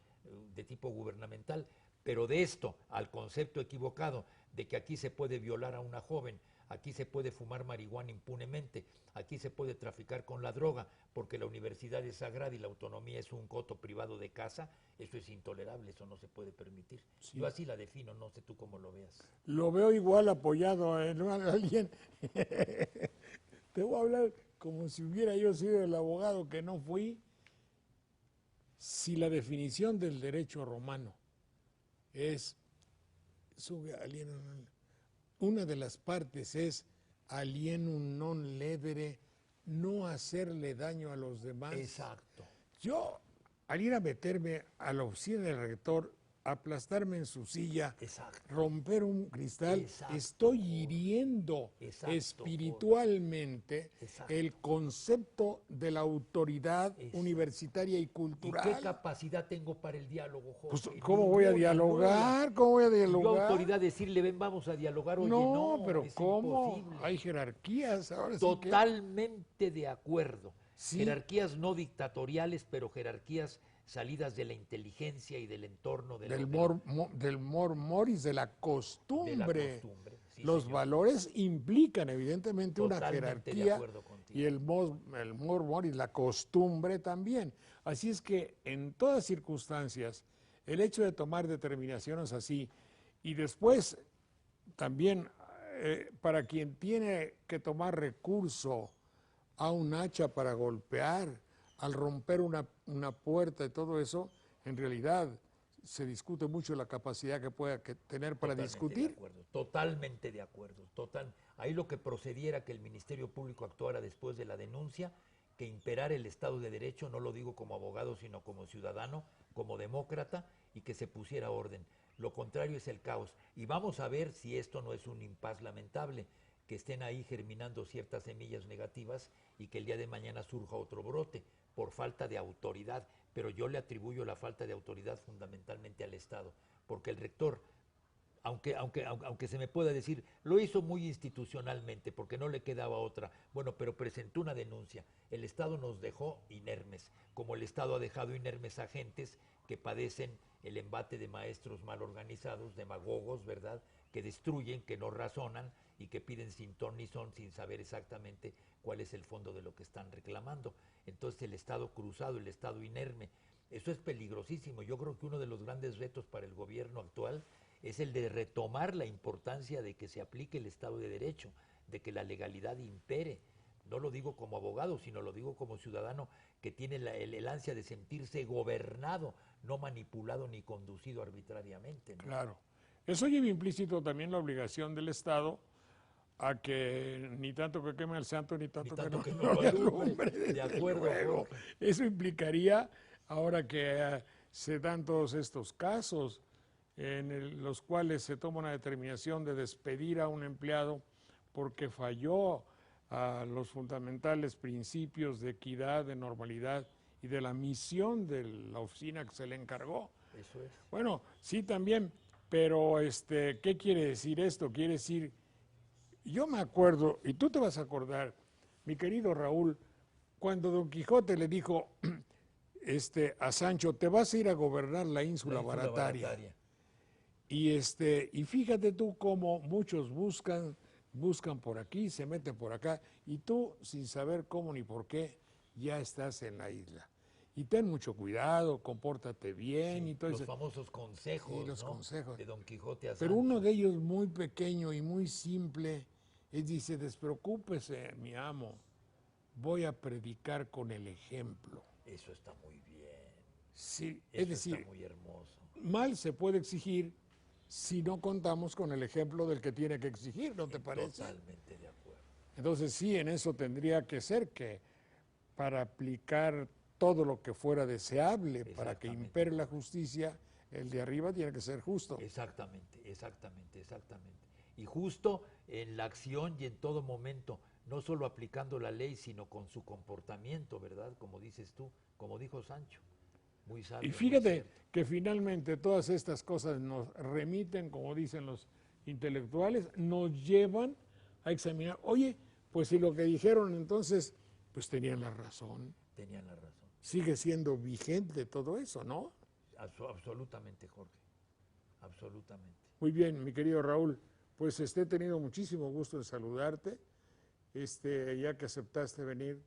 Speaker 9: de tipo gubernamental. Pero de esto al concepto equivocado de que aquí se puede violar a una joven, aquí se puede fumar marihuana impunemente, aquí se puede traficar con la droga, porque la universidad es sagrada y la autonomía es un coto privado de casa, eso es intolerable, eso no se puede permitir. Sí. Yo así la defino, no sé tú cómo lo veas.
Speaker 1: Lo veo igual apoyado en alguien. Te voy a hablar como si hubiera yo sido el abogado que no fui. Si la definición del derecho romano es una de las partes es alienum non ledere, no hacerle daño a los demás.
Speaker 9: Exacto.
Speaker 1: Yo, al ir a meterme a la oficina del rector, aplastarme en su silla, exacto, romper un cristal, exacto, estoy hiriendo, exacto, espiritualmente, exacto, el concepto de la autoridad, exacto, universitaria y cultural.
Speaker 9: ¿Y qué capacidad tengo para el diálogo, Jorge?
Speaker 1: Pues, ¿cómo voy a dialogar? ¿Cómo voy a dialogar?
Speaker 9: Yo autoridad decirle, ven, vamos a dialogar, oye,
Speaker 1: no, pero
Speaker 9: es
Speaker 1: ¿cómo?
Speaker 9: Imposible.
Speaker 1: Hay jerarquías. Ahora
Speaker 9: totalmente de acuerdo. ¿Sí? Jerarquías no dictatoriales, pero jerarquías salidas de la inteligencia y del entorno.
Speaker 1: Del mor moris, de la costumbre. Sí, los señor, valores implican evidentemente totalmente una jerarquía y el mor moris, la costumbre también. Así es que en todas circunstancias el hecho de tomar determinaciones así y después también para quien tiene que tomar recurso a un hacha para golpear, al romper una puerta y todo eso, en realidad se discute mucho la capacidad que pueda tener para discutir.
Speaker 9: Totalmente de acuerdo. Ahí lo que procediera que el Ministerio Público actuara después de la denuncia, que imperara el Estado de Derecho, no lo digo como abogado, sino como ciudadano, como demócrata, y que se pusiera orden. Lo contrario es el caos. Y vamos a ver si esto no es un impas lamentable, que estén ahí germinando ciertas semillas negativas y que el día de mañana surja otro brote por falta de autoridad. Pero yo le atribuyo la falta de autoridad fundamentalmente al Estado, porque el rector, aunque se me pueda decir, lo hizo muy institucionalmente porque no le quedaba otra. Bueno, pero presentó una denuncia. El Estado nos dejó inermes, como el Estado ha dejado inermes a gentes que padecen el embate de maestros mal organizados, demagogos, ¿verdad?, que destruyen, que no razonan y que piden sin ton ni son, sin saber exactamente cuál es el fondo de lo que están reclamando. Entonces el Estado cruzado, el Estado inerme, eso es peligrosísimo. Yo creo que uno de los grandes retos para el gobierno actual es el de retomar la importancia de que se aplique el Estado de Derecho, de que la legalidad impere. No lo digo como abogado, sino lo digo como ciudadano que tiene el ansia de sentirse gobernado, no manipulado ni conducido arbitrariamente, ¿no?
Speaker 1: Claro. Eso lleva implícito también la obligación del Estado a que ni tanto que queme al santo, ni tanto que no lo alumbre.
Speaker 9: De acuerdo,
Speaker 1: luego. Eso implicaría, ahora que se dan todos estos casos en los cuales se toma una determinación de despedir a un empleado porque falló a los fundamentales principios de equidad, de normalidad y de la misión de la oficina que se le encargó.
Speaker 9: Eso es.
Speaker 1: Bueno, sí también, pero ¿qué quiere decir esto? Quiere decir, yo me acuerdo, y tú te vas a acordar, mi querido Raúl, cuando Don Quijote le dijo a Sancho, te vas a ir a gobernar la ínsula Barataria. Y fíjate tú cómo muchos buscan por aquí, se meten por acá, y tú, sin saber cómo ni por qué, ya estás en la isla. Y ten mucho cuidado, compórtate bien,
Speaker 9: Sí,
Speaker 1: y todo eso.
Speaker 9: Los famosos consejos,
Speaker 1: Sí, los
Speaker 9: ¿no?,
Speaker 1: consejos.
Speaker 9: de Don Quijote a
Speaker 1: Pero
Speaker 9: Sancho.
Speaker 1: uno de ellos muy pequeño y muy simple, dice, despreocúpese, mi amo, voy a predicar con el ejemplo.
Speaker 9: Eso está muy bien.
Speaker 1: Sí,
Speaker 9: Eso
Speaker 1: es decir,
Speaker 9: está muy hermoso.
Speaker 1: mal se puede exigir si no contamos con el ejemplo del que tiene que exigir, ¿no te parece?
Speaker 9: Totalmente de acuerdo.
Speaker 1: Entonces sí, en eso tendría que ser que para aplicar todo lo que fuera deseable, para que impere la justicia, el de arriba tiene que ser justo.
Speaker 9: Exactamente. Y justo en la acción y en todo momento, no solo aplicando la ley, sino con su comportamiento, ¿verdad? Como dices tú, como dijo Sancho. Muy sabio.
Speaker 1: Y fíjate que finalmente todas estas cosas nos remiten, como dicen los intelectuales, nos llevan a examinar, oye, pues si lo que dijeron entonces, pues tenían la razón.
Speaker 9: Tenían la razón.
Speaker 1: Sigue siendo vigente todo eso, ¿no?
Speaker 9: Absolutamente, Jorge. Absolutamente.
Speaker 1: Muy bien, mi querido Raúl, pues he tenido muchísimo gusto en saludarte. Ya que aceptaste venir,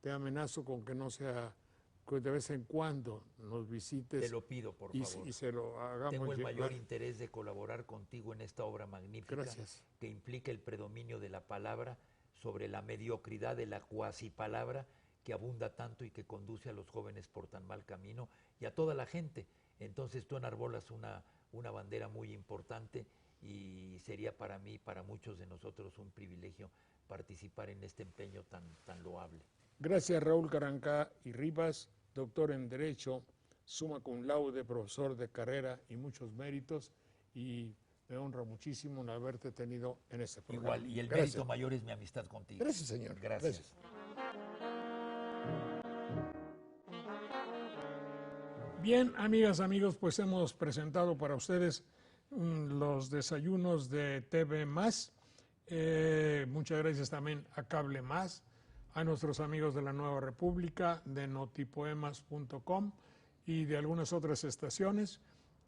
Speaker 1: te amenazo con que no sea que de vez en cuando nos visites.
Speaker 9: Te lo pido, por favor.
Speaker 1: Y se lo hagamos
Speaker 9: Tengo el
Speaker 1: llegar.
Speaker 9: mayor interés de colaborar contigo en esta obra magnífica.
Speaker 1: Gracias.
Speaker 9: Que implica el predominio de la palabra sobre la mediocridad de la cuasipalabra que abunda tanto y que conduce a los jóvenes por tan mal camino y a toda la gente. Entonces tú enarbolas una bandera muy importante y sería para mí, para muchos de nosotros, un privilegio participar en este empeño tan loable.
Speaker 1: Gracias, Raúl Carancá y Rivas, doctor en Derecho, summa cum laude, profesor de carrera y muchos méritos, y me honra muchísimo el haberte tenido en este programa.
Speaker 9: Igual, y el
Speaker 1: Gracias.
Speaker 9: mérito mayor es mi amistad contigo.
Speaker 1: Gracias, señor.
Speaker 9: Gracias.
Speaker 1: Bien, amigas, amigos, pues hemos presentado para ustedes los desayunos de TV+. Muchas gracias también a Cable Más, a nuestros amigos de la Nueva República, de notipoemas.com y de algunas otras estaciones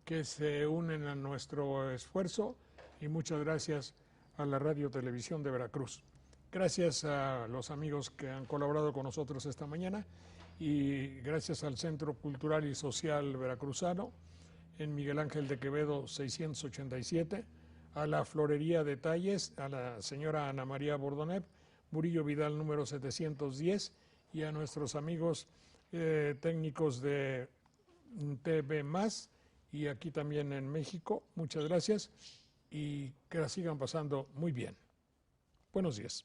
Speaker 1: que se unen a nuestro esfuerzo, y muchas gracias a la Radio Televisión de Veracruz. Gracias a los amigos que han colaborado con nosotros esta mañana y gracias al Centro Cultural y Social Veracruzano en Miguel Ángel de Quevedo 687, a la Florería Detalles, a la señora Ana María Bordonet, Murillo Vidal número 710, y a nuestros amigos técnicos de TV+, y aquí también en México. Muchas gracias y que la sigan pasando muy bien. Buenos días.